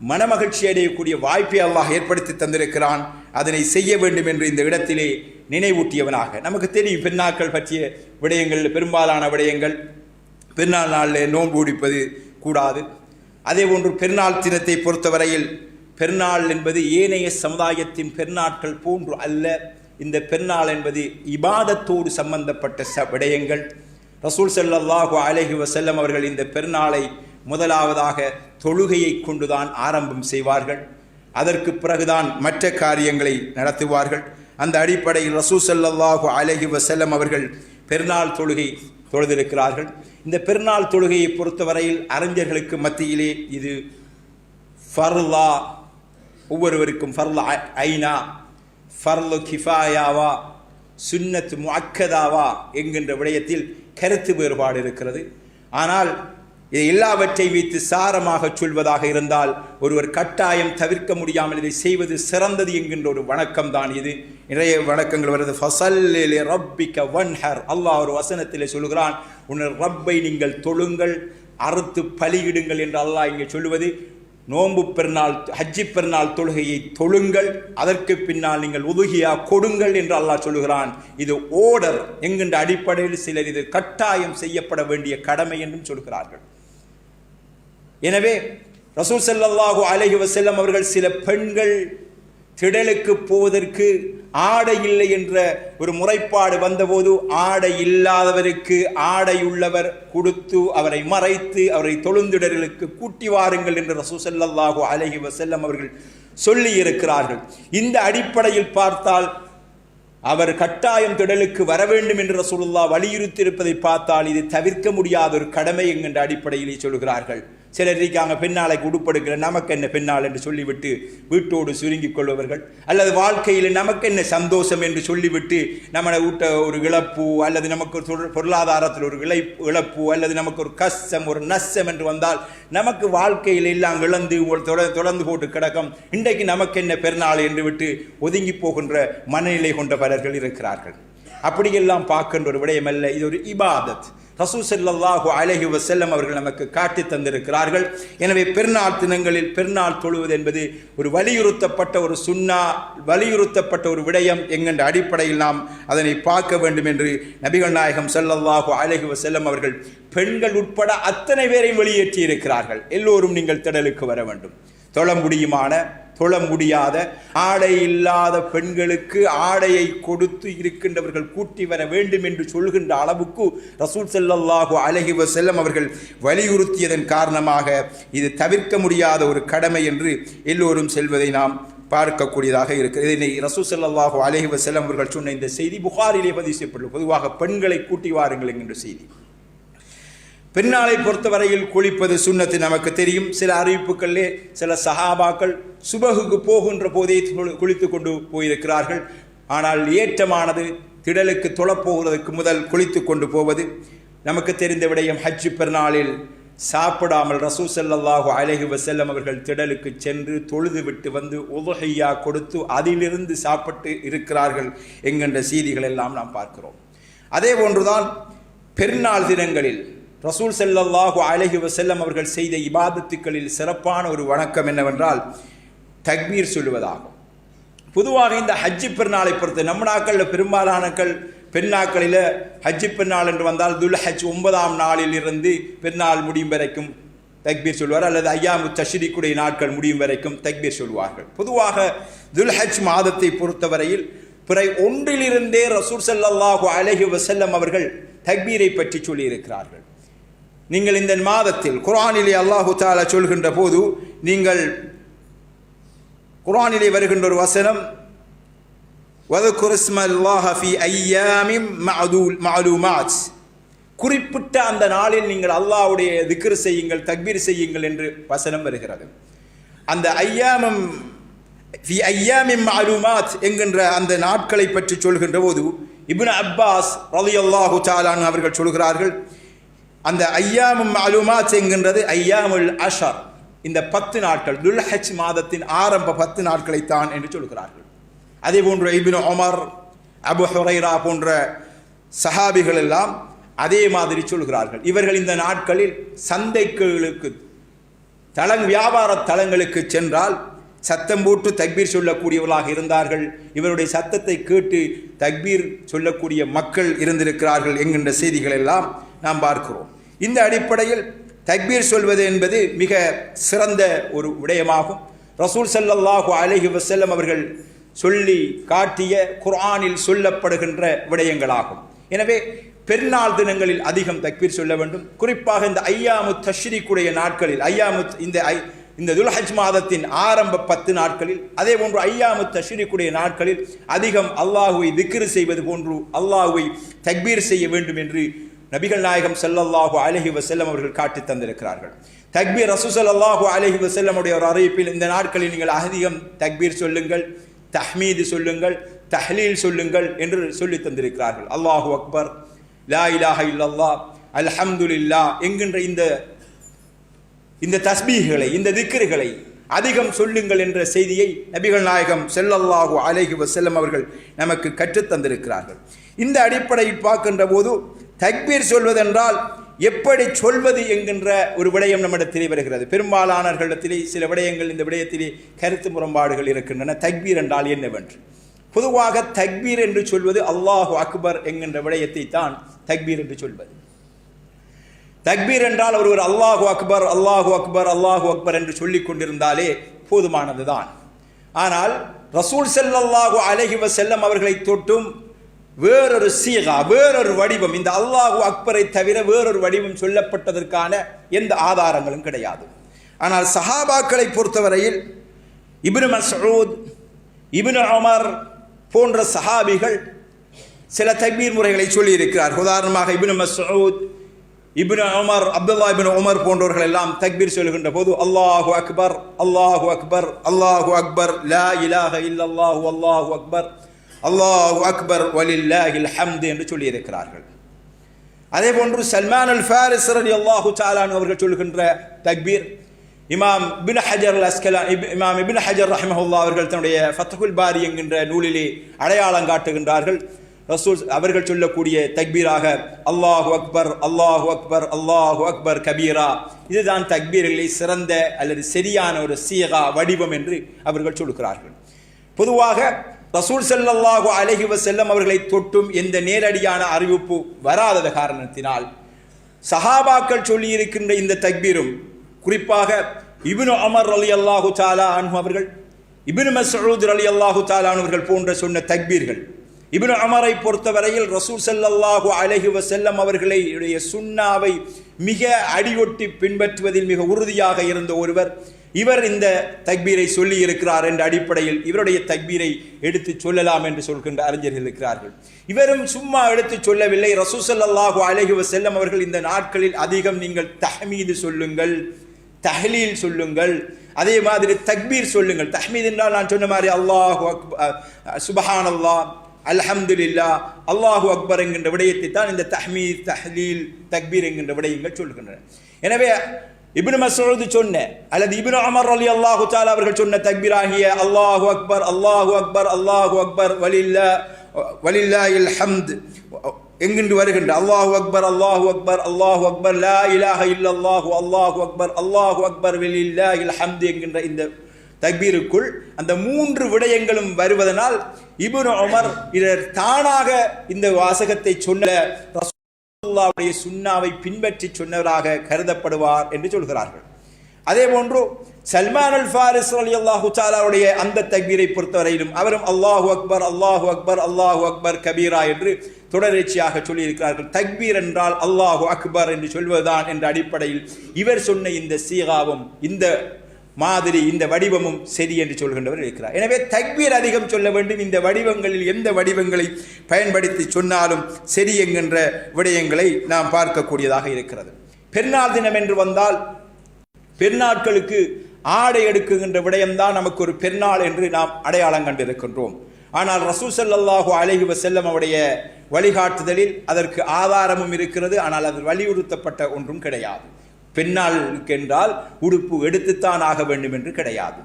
மனமகிழ்ச்சி அடையக்கூடிய வாய்ப்பை அல்லாஹ் ஏற்படுத்தி தந்திருக்கிறான். அதனை செய்ய வேண்டும் என்று இந்த இடத்திலே நினைவூட்டியவனாக நமக்கு தெரியும். பெருநாட்கள் பற்றிய விடயங்கள், பெரும்பாலான விடயங்கள், பெருநாள் நாளில் நோன்பு பிடிப்பது கூடாது. அதே போன்று பெருநாள் தினத்தை பொறுத்தவரையில் பெருநாள் என்பது ஏனைய சமுதாயத்தின் பெருநாட்கள் போன்று அல்ல. இந்த பெருநாள் என்பது இபாதத்தோடு சம்பந்தப்பட்ட விடயங்கள். ரசூல் ஸல்லல்லாஹு அலைஹி வஸல்லம் அவர்கள் இந்த பெருநாளை முதலாவதாக தொழுகையை கொண்டுதான் ஆரம்பம் செய்வார்கள். அதற்கு பிறகுதான் மற்ற காரியங்களை நடத்துவார்கள். அந்த அடிப்படையில் ரசூல் ஸல்லல்லாஹு அலைஹி வஸல்லம் அவர்கள் பெருநாள் தொழுகை தொழுதிருக்கிறார்கள். இந்த பெருநாள் தொழுகையை பொறுத்தவரையில் அறிஞர்களுக்கு மத்தியிலே இது ஃபர்லா, ஒவ்வொருவருக்கும் ஃபர்ல ஐனா, ஃபர்லு கிஃபாயாவா, சுன்னத் முஅக்கதாவா என்கின்ற விடயத்தில் கருத்து வேறுபாடு இருக்கிறது. ஆனால் இதை எல்லாவற்றை வைத்து சாரமாக சொல்வதாக இருந்தால் ஒருவர் கட்டாயம் தவிர்க்க முடியாமல் இதை செய்வது சிறந்தது என்கின்ற ஒரு வணக்கம் தான் இது. நிறைய வணக்கங்கள் வருது. ஃபஸல்லி லிரப்பிக வன்ஹர், அல்லாஹ் ஒரு வசனத்திலே சொல்கிறான், உன்னுடைய ரப்பை நீங்கள் தொழுங்கள், அறுத்து பலியிடுங்கள் என்று அல்லாஹ் இங்கே சொல்லுவது. நோன்பு பெருநாள், ஹஜ்ஜி பெருநாள் தொழுகையை தொழுங்கள், அதற்கு பின்னால் நீங்கள் உதுகியா கொடுங்கள் என்று அல்லாஹ் சொல்லுகிறான். இது ஓர்டர் என்கின்ற அடிப்படையில் சிலர் இது கட்டாயம் செய்யப்பட வேண்டிய கடமை என்றும் சொல்கிறார்கள். எனவே ரசூல் ஸல்லல்லாஹு அலைஹி வஸல்லம் அவர்கள் சில பெண்கள் திடலுக்கு போவதற்கு ஆடை இல்லை என்ற ஒரு முறைப்பாடு வந்தபோது ஆடை இல்லாதவருக்கு ஆடை உள்ளவர் கொடுத்து அவரை மறைத்து அவரை தொழுந்திடர்களுக்கு கூட்டி வாருங்கள் என்று ரசூல் ஸல்லல்லாஹு அலைஹி வஸல்லம் அவர்கள் சொல்லி இருக்கிறார்கள். இந்த அடிப்படையில் பார்த்தால் அவர் கட்டாயம் திடலுக்கு வர வேண்டும் என்று ரசூலுல்லாஹ் வலியுறுத்தி இருப்பதை பார்த்தால் இது தவிர்க்க முடியாத ஒரு கடமை என்கின்ற அடிப்படையிலே சொல்கிறார்கள். சிலர் இருக்காங்க, பெண்ணாளைக்கு உடுப்படுக்கிற நமக்கு என்ன பெண்ணாள் என்று சொல்லிவிட்டு வீட்டோடு சுருங்கிக் கொள்பவர்கள், அல்லது வாழ்க்கையில் நமக்கு என்ன சந்தோஷம் என்று சொல்லிவிட்டு நம்மளை விட்ட ஒரு இழப்பு அல்லது நமக்கு ஒரு பொருளாதாரத்தில் ஒரு இழப்பு அல்லது நமக்கு ஒரு கஷ்டம் ஒரு நஷ்டம் என்று வந்தால் நமக்கு வாழ்க்கையில் எல்லாம் இழந்து தொடர்ந்து போட்டு கிடக்கும், இன்றைக்கு நமக்கு என்ன பெருநாள் என்று விட்டு ஒதுங்கி போகின்ற மனநிலை கொண்ட பலர்கள் இருக்கிறார்கள். அப்படியெல்லாம் பார்க்கின்ற ஒரு விடயமல்ல, இது ஒரு இபாதத். ரசூல் ஸல்லல்லாஹு அலைஹி வஸல்லம் அவர்கள் நமக்கு காட்டி தந்திருக்கிறார்கள். எனவே பெருநாள் தினங்களில் பெருநாள் தொழுவது என்பது ஒரு வலியுறுத்தப்பட்ட ஒரு சுன்னா, வலியுறுத்தப்பட்ட ஒரு விடயம் என்கின்ற அடிப்படையில் நாம் அதனை பார்க்க வேண்டும் என்று நபிகள் நாயகம் ஸல்லல்லாஹு அலைஹி வஸல்லம் அவர்கள் பெண்கள் உட்பட அத்தனை பேரையும் வெளியேற்றி இருக்கிறார்கள். எல்லோரும் நீங்கள் திடலுக்கு வர வேண்டும். தொழ முடியாத ஆடை இல்லாத பெண்களுக்கு ஆடையை கொடுத்து இருக்கின்றவர்கள் கூட்டி வர வேண்டும் என்று சொல்கின்ற அளவுக்கு ரசூல் ஸல்லல்லாஹு அலைஹி வஸல்லம் அவர்கள் வலியுறுத்தியதன் காரணமாக இது தவிர்க்க முடியாத ஒரு கடமை என்று எல்லோரும் செல்வதை நாம் பார்க்கக்கூடியதாக இருக்கிறது. இதனை ரசூல் ஸல்லல்லாஹு அலைஹி வஸல்லம் அவர்கள் சொன்ன இந்த செய்தி புகாரிலே பதிவு செய்யப்பட்டுள்ளது. பொதுவாக பெண்களை கூட்டி வாருங்கள் என்கின்ற செய்தி. பெருநாளை பொறுத்தவரையில் குளிப்பது சுன்னத்து நமக்கு தெரியும். சில அறிவிப்புகளிலே சில சஹாபாக்கள் சுபகுக்கு போகின்ற போதே குளித்து கொண்டு போயிருக்கிறார்கள். ஆனால் ஏற்றமானது திடலுக்கு தொழப்போவதற்கு முதல் குளித்து கொண்டு போவது. நமக்கு தெரிந்த விடயம், ஹஜ் பெருநாளில் சாப்பிடாமல் ரசூல் ஸல்லல்லாஹு அலைஹி வஸல்லம் அவர்கள் திடலுக்கு சென்று தொழுது விட்டு வந்து உதுஹியா கொடுத்து அதிலிருந்து சாப்பிட்டு இருக்கிறார்கள் என்கின்ற செய்திகள் எல்லாம் நாம் பார்க்கிறோம். அதே போன்றுதான் பெருநாள் தினங்களில் ரசூல் ஸல்லல்லாஹு அலைஹி வஸல்லம் அவர்கள் செய்த இபாதத்துக்களில் சிறப்பான ஒரு வணக்கம் என்னவென்றால் தக்பீர் சொல்லுவதாகும். பொதுவாக இந்த ஹஜ்ஜி பெருநாளை பொறுத்து நம்ம நாட்களில் பெரும்பாலானக்கள் பெருநாட்களில் ஹஜ்ஜி பெருநாள் என்று வந்தால் துல்ஹஜ் 9ஆம் நாளில் இருந்து பெருநாள் முடியும் வரைக்கும் தக்பீர் சொல்வார், அல்லது ஐயாமு தஷ்ரீக்குடைய நாட்கள் முடியும் வரைக்கும் தக்பீர் சொல்வார்கள். பொதுவாக துல்ஹஜ் மாதத்தை பொறுத்தவரையில் பிறை 1 ரசூல் ஸல்லல்லாஹு அலைஹி வஸல்லம் அவர்கள் தக்பீரை பற்றி சொல்லியிருக்கிறார்கள். நீங்கள் இந்த மாதத்தில் குர்ஆனிலே அல்லாஹு தஆலா சொல்கின்ற போது, நீங்கள் குர்ஆனிலே வருகின்ற ஒரு வசனம், வذكر اسم الله في ايام معلومات, குறிப்பிட்ட அந்த நாளில் நீங்கள் அல்லாஹ்வுடைய திக்ர் செய்யுங்கள், தக்பீர் செய்யுங்கள் என்று வசனம் வருகிறது. அந்த ஐயாமம் ஃபி ஐயாமின் மஅலூமாத் என்கின்ற அந்த நாட்களை பற்றி சொல்கின்ற போது இப்னு அப்பாஸ் ரலியல்லாஹு தஆலா அவர்கள் சொல்கிறார்கள், அந்த ஐயாமும் மஅலூமாத் என்கின்றது ஐயாமுல் அஷர், இந்த 10 நாட்கள் துல்ஹஜ் மாதத்தின் ஆரம்ப 10 நாட்களை தான் என்று சொல்கிறார்கள். அதே போன்று இப்னு உமர், அபு ஹுரைரா போன்ற சஹாபிகள் எல்லாம் அதே மாதிரி சொல்கிறார்கள். இவர்கள் இந்த நாட்களில் சந்தைகளுக்கு வியாபார தலங்களுக்கு சென்றால் சத்தம் போட்டு தக்பீர் சொல்லக்கூடியவர்களாக இருந்தார்கள். இவருடைய சத்தத்தை கேட்டு தக்பீர் சொல்லக்கூடிய மக்கள் இருந்திருக்கிறார்கள் என்கின்ற செய்திகள் எல்லாம் நாம் பார்க்கிறோம். இந்த அடிப்படையில் தக்பீர் சொல்வது என்பது மிக சிறந்த ஒரு விடயமாகும். ரசூல் ஸல்லல்லாஹு அலைஹி வஸல்லம் அவர்கள் சொல்லி காட்டிய குர்ஆனில் சொல்லப்படுகின்ற விடயங்களாகும். எனவே பெருநாள் தினங்களில் அதிகம் தக்பீர் சொல்ல வேண்டும். குறிப்பாக இந்த ஐயாமு தஷ்ரீக்குடைய நாட்களில், இந்த இந்த துல்ஹஜ் மாதத்தின் ஆரம்ப 10 நாட்களில், அதே போன்று ஐயாமு தஷ்ரீக்குடைய நாட்களில் அதிகம் அல்லாஹுவை திக்ர் செய்வது போன்று அல்லாஹுவை தக்பீர் செய்ய வேண்டும் என்று நபிகள் நாயகம் ஸல்லல்லாஹு அலைஹி வஸல்லம் அவர்கள் காட்டி தந்திருக்கிறார்கள். தக்பீர் ரசூல் ஸல்லல்லாஹு அலைஹி வஸல்லம் உடைய ஒரு அறிவிப்பில், இந்த நாட்களில் நீங்கள் அதிகம் தக்பீர் சொல்லுங்கள், தஹ்மீது சொல்லுங்கள், தஹ்லீல் சொல்லுங்கள் என்று சொல்லி தந்திருக்கிறார்கள். அல்லாஹு அக்பர், லா இலாஹ இல்லல்லாஹ், அல்ஹம்துலில்லாஹ் என்கின்ற இந்த தஸ்பீஹ்களை, இந்த திக்ர்களை அதிகம் சொல்லுங்கள் என்ற செய்தியை நபிகள் நாயகம் ஸல்லல்லாஹு அலைஹி வஸல்லம் அவர்கள் நமக்கு கற்றுத் தந்திருக்கிறார்கள். இந்த அடிப்படையில் பார்க்கின்ற போது தக்பீர் சொல்வதென்றால் எப்படி சொல்வது என்கின்ற ஒரு விடயம் நம்மிடத்திலே வருகிறது. பெரும்பாலானவர்களிடத்திலே சில விடயங்கள், இந்த விடயத்திலே கருத்து முரண்பாடுகள் இருக்கின்றன. தக்பீர் என்றால் என்னவென்று. பொதுவாக தக்பீர் என்று சொல்வது அல்லாஹு அக்பர் என்கின்ற விடயத்தை தான் தக்பீர் என்று சொல்வது. தக்பீர் என்றால் ஒருவர் அல்லாஹு அக்பர் அல்லாஹு அக்பர் அல்லாஹு அக்பர் என்று சொல்லிக் கொண்டிருந்தாலே போதுமானதுதான். ஆனால் ரசூல் ஸல்லல்லாஹு அலைஹி வஸல்லம் அவர்களை தொட்டும் வேறொரு சீகா, வேறொரு வடிவம், இந்த அல்லாஹு அக்பரை தவிர வேறொரு வடிவம் சொல்லப்பட்டதற்கான எந்த ஆதாரங்களும் கிடையாது. ஆனால் சஹாபாக்களை பொறுத்தவரையில் இப்னு மஸ்ஊத், இப்னு உமர் போன்ற சஹாபிகள் சில தக்பீர் முறைகளை சொல்லி இருக்கிறார். உதாரணமாக இப்னு மஸ்ஊத், இப்னு உமர், அப்துல்லா இப்னு உமர் போன்றவர்கள் எல்லாம் தக்பீர் சொல்கின்ற போது அல்லாஹு அக்பர் அல்லாஹு அக்பர் அல்லாஹு அக்பர், லா இலாஹ இல்லல்லாஹு அல்லாஹு அக்பர் அல்லாஹு அக்பர் வலில்லாஹில் ஹம்து என்று சொல்லி இருக்கிறார்கள். அதே போன்று சல்மான் அல் ஃபாரிஸ் ரலியல்லாஹு தஆலா அவர்கள் சொல்கின்ற தக்பீர் இமாம் இப்னு ஹஜர் அல் அஸ்கலானி, இமாம் இப்னு ஹஜர் ரஹ்மஹுல்லாஹ் அவர்கள் தன்னுடைய ஃபத்ஹுல் பாரி என்கின்ற நூலிலே அடையாளம் காட்டுகின்றார்கள். ரசூல் அவர்கள் சொல்லக்கூடிய தக்பீராக அல்லாஹு அக்பர் அல்லாஹு அக்பர் அல்லாஹு அக்பர் கபீரா, இதுதான் தக்பீர்களை சிறந்த அல்லது சரியான ஒரு சீகா வடிவம் என்று அவர்கள் சொல்கிறார்கள். பொதுவாக ரசூல் ஸல்லல்லாஹு அலைஹி வஸல்லம் அவர்களை தொட்டும் எந்த நேரடியான அறிவிப்பு வராத காரணத்தினால் சஹாபாக்கள் சொல்லி இருக்கின்ற இந்த தக்பீரும், குறிப்பாக இப்னு உமர் ரலியல்லாஹு தஆலா அன்ஹு அவர்கள், இப்னு மஸ்ஊத் ரலியல்லாஹு தஆலா அவர்கள் போன்ற சொன்ன தக்பீர்கள், இப்னு உமரை பொறுத்தவரையில் ரசூல் ஸல்லல்லாஹு அலைஹி வஸல்லம் அவர்களுடைய சுன்னாவை மிக அடியொட்டி பின்பற்றுவதில் மிக உறுதியாக இருந்த ஒருவர், இவர் இந்த தக்பீரை சொல்லி இருக்கிறார் என்ற அடிப்படையில் இவருடைய தக்பீரை எடுத்து சொல்லலாம் என்று சொல்கின்ற அறிஞர்கள் இருக்கிறார்கள். இவரும் சும்மா எடுத்து சொல்லவில்லை. ரசூல் ஸல்லல்லாஹு அலைஹி வஸல்லம் அவர்கள் இந்த நாட்களில் அதிகம் நீங்கள் தஹ்மீது சொல்லுங்கள், தஹ்லீல் சொல்லுங்கள், அதே மாதிரி தக்பீர் சொல்லுங்கள். தஹ்மீத் என்றால் நான் சொன்ன மாதிரி அல்லாஹு அக்பர், சுப்ஹானல்லாஹ், அல்ஹம்துலில்லாஹ், அல்லாஹு அக்பர் என்கின்ற விடயத்தை தான் இந்த தஹ்மீத், தஹ்லீல், தக்பீர் என்கின்ற விடயங்கள் சொல்கின்றன. எனவே இப்னு மஸ்ஊத் சொன்ன அல்லது இப்னு உமர் ரலியல்லாஹு தஆலா அவர்கள் சொன்ன தக்பீராகிய அல்லாஹு அக்பர் அல்லாஹு அக்பர் அல்லாஹு அக்பர் வலில்லாஹில் ஹம்த் என்கின்ற வருகின்ற அல்லாஹு அக்பர் அல்லாஹு அக்பர் அல்லாஹு அக்பர் லா இலாஹ இல்லல்லாஹு அல்லாஹு அக்பர் அல்லாஹு அக்பர் வலில்லாஹில் ஹம்த் என்கின்ற இந்த தக்பீருக்குள் அந்த 3 விடயங்களும் வருவதனால் இப்னு உமர் இதர் தானாக இந்த வாசகத்தை சொன்ன ரசூலுல்லாஹ்வுடைய சுன்னாவை பின்பற்றி சொன்னவராக கருதப்படுவார் என்று சொல்கிறார்கள். அதே போன்று சல்மான் அல் ஃபாரிஸ் ரலியல்லாஹு தஆலாவுடைய அந்த தக்பீரை பொறுத்தவரையிலும் அவரும் அல்லாஹு அக்பர் அல்லாஹு அக்பர் அல்லாஹு அக்பர் கபீரா என்று தொடர்ச்சியாக சொல்லி இருக்கிறார்கள். தக்பீர் என்றால் அல்லாஹு அக்பர் என்று சொல்வதுதான் என்ற அடிப்படையில் இவர் சொன்ன இந்த சீகாவும் இந்த மாதிரி இந்த வடிவமும் சரி என்று சொல்கின்றவர் இருக்கிறார். எனவே தக்பீர் அதிகம் சொல்ல வேண்டும். இந்த வடிவங்களில் எந்த வடிவங்களை பயன்படுத்தி சொன்னாலும் சரி என்கின்ற விடயங்களை நாம் பார்க்கக்கூடியதாக இருக்கிறது. பெருநாள் தினம் என்று வந்தால் பெருநாட்களுக்கு ஆடை எடுக்குகின்ற விடயம்தான் நமக்கு ஒரு பெருநாள் என்று நாம் அடையாளம் கண்டிருக்கின்றோம். ஆனால் ரசூல் ஸல்லல்லாஹு அலைஹி வஸல்லம் அவருடைய வழிகாட்டுதலில் அதற்கு ஆதாரமும் இருக்கிறது. ஆனால் அது வலியுறுத்தப்பட்ட ஒன்றும் கிடையாது. பெண்ணாளுக்கு என்றால் உடுப்பு எடுத்துத்தான் ஆக வேண்டும் என்று கிடையாது.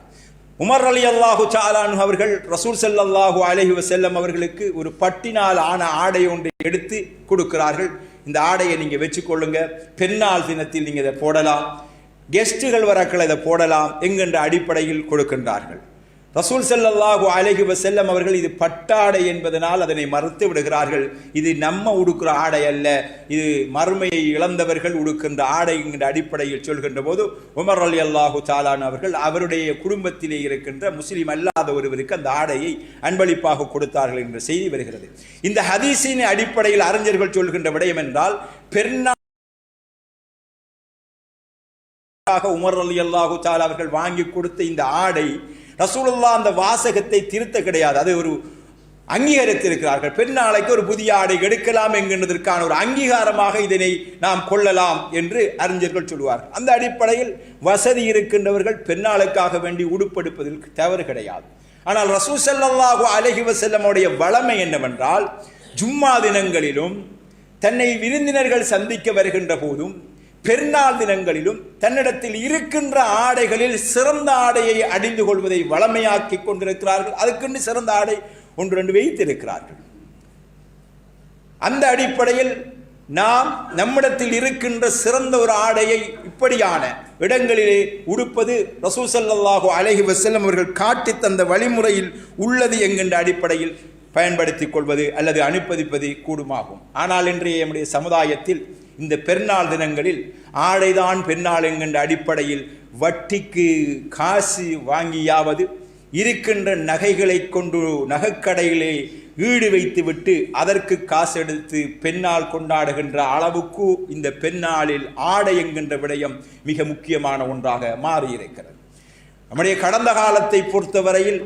உமர் ரலியல்லாஹு தஆலா அன்ஹு அவர்கள் ரசூல் ஸல்லல்லாஹு அலைஹி வஸல்லம் அவர்களுக்கு ஒரு பட்டினால் ஆன ஆடை ஒன்றை எடுத்து கொடுக்கிறார்கள். இந்த ஆடையை நீங்க வச்சுக்கொள்ளுங்க, பெண்ணாள் தினத்தில் நீங்க இதை போடலாம், கெஸ்ட்டுகள் வரக்கள் இதை போடலாம் என்கின்ற அடிப்படையில் கொடுக்கின்றார்கள். ரசூல் ஸல்லல்லாஹு அலைஹி வஸல்லம் அவர்கள் இது பட்டாடை என்பதனால் அதனை மறுத்து விடுகிறார்கள். இது நம்ம உடுக்கிற ஆடை அல்ல, இது மறுமையை இழந்தவர்கள் உடுக்கின்ற ஆடை என்கின்ற அடிப்படையில் சொல்கின்ற போது உமர் ரலியல்லாஹு தஆலா அவர்கள் அவருடைய குடும்பத்திலே இருக்கின்ற முஸ்லிம் அல்லாத ஒருவருக்கு அந்த ஆடையை அன்பளிப்பாக கொடுத்தார்கள் என்ற செய்தி வருகிறது. இந்த ஹதீஸின் அடிப்படையில் அறிஞர்கள் சொல்கின்ற விடயம் என்றால் பெருநாள்
உமர் ரலியல்லாஹு தஆலா அவர்கள் வாங்கி கொடுத்த இந்த ஆடை ரசூலுல்லாஹ் அந்த வாசகத்தை திருத்த கிடையாது, அது ஒரு அங்கீகரித்திருக்கிறார்கள். பெருநாளைக்கு ஒரு புதிய ஆடை எடுக்கலாம் என்கின்றதற்கான ஒரு அங்கீகாரமாக இதனை நாம் கொள்ளலாம் என்று அறிஞர்கள் சொல்வார்கள். அந்த அடிப்படையில் வசதி இருக்கின்றவர்கள் பெருநாளுக்காக வேண்டி உடுப்பெடுப்பதற்கு தவறு கிடையாது. ஆனால் ரசூல் ஸல்லல்லாஹு அலைஹி வஸல்லமுடைய வளமை என்னவென்றால், ஜும்மா தினங்களிலும் தன்னை விருந்தினர்கள் சந்திக்க வருகின்ற போதும் பெருநாள் தினங்களிலும் தன்னிடத்தில் இருக்கின்ற ஆடைகளில் சிறந்த ஆடையை அணிந்து கொள்வதை வளமையாக்கி கொண்டிருக்கிறார்கள். அதுக்கு சிறந்த ஆடை ஒன்று ரெண்டு வைத்திருக்கிறார்கள். அந்த அடிப்படையில் நாம் நம்மிடத்தில் இருக்கின்ற சிறந்த ஒரு ஆடையை இப்படியான இடங்களிலே உடுப்பது ரசூல் ஸல்லல்லாஹு அலைஹி வஸல்லம் அவர்கள் காட்டி தந்த வழிமுறையில் உள்ளது என்கின்ற அடிப்படையில் பயன்படுத்திக் கொள்வது அல்லது அனுமதிப்பது கூடுமாகும். ஆனால் இன்றைய நம்முடைய சமுதாயத்தில் இந்த பெருநாள் தினங்களில் ஆடைதான் பெருநாள் என்கின்ற அடிப்படையில் வட்டிக்கு காசு வாங்கியாவது இருக்கின்ற நகைகளை கொண்டு நகைக்கடையிலே ஈடு வைத்துவிட்டு அதற்கு காசு எடுத்து பெண்ணால் கொண்டாடுகின்ற அளவுக்கு இந்த பெண்ணாளில் ஆடை என்கின்ற விடயம் மிக முக்கியமான ஒன்றாக மாறியிருக்கிறது. நம்முடைய கடந்த காலத்தை பொறுத்தவரையில்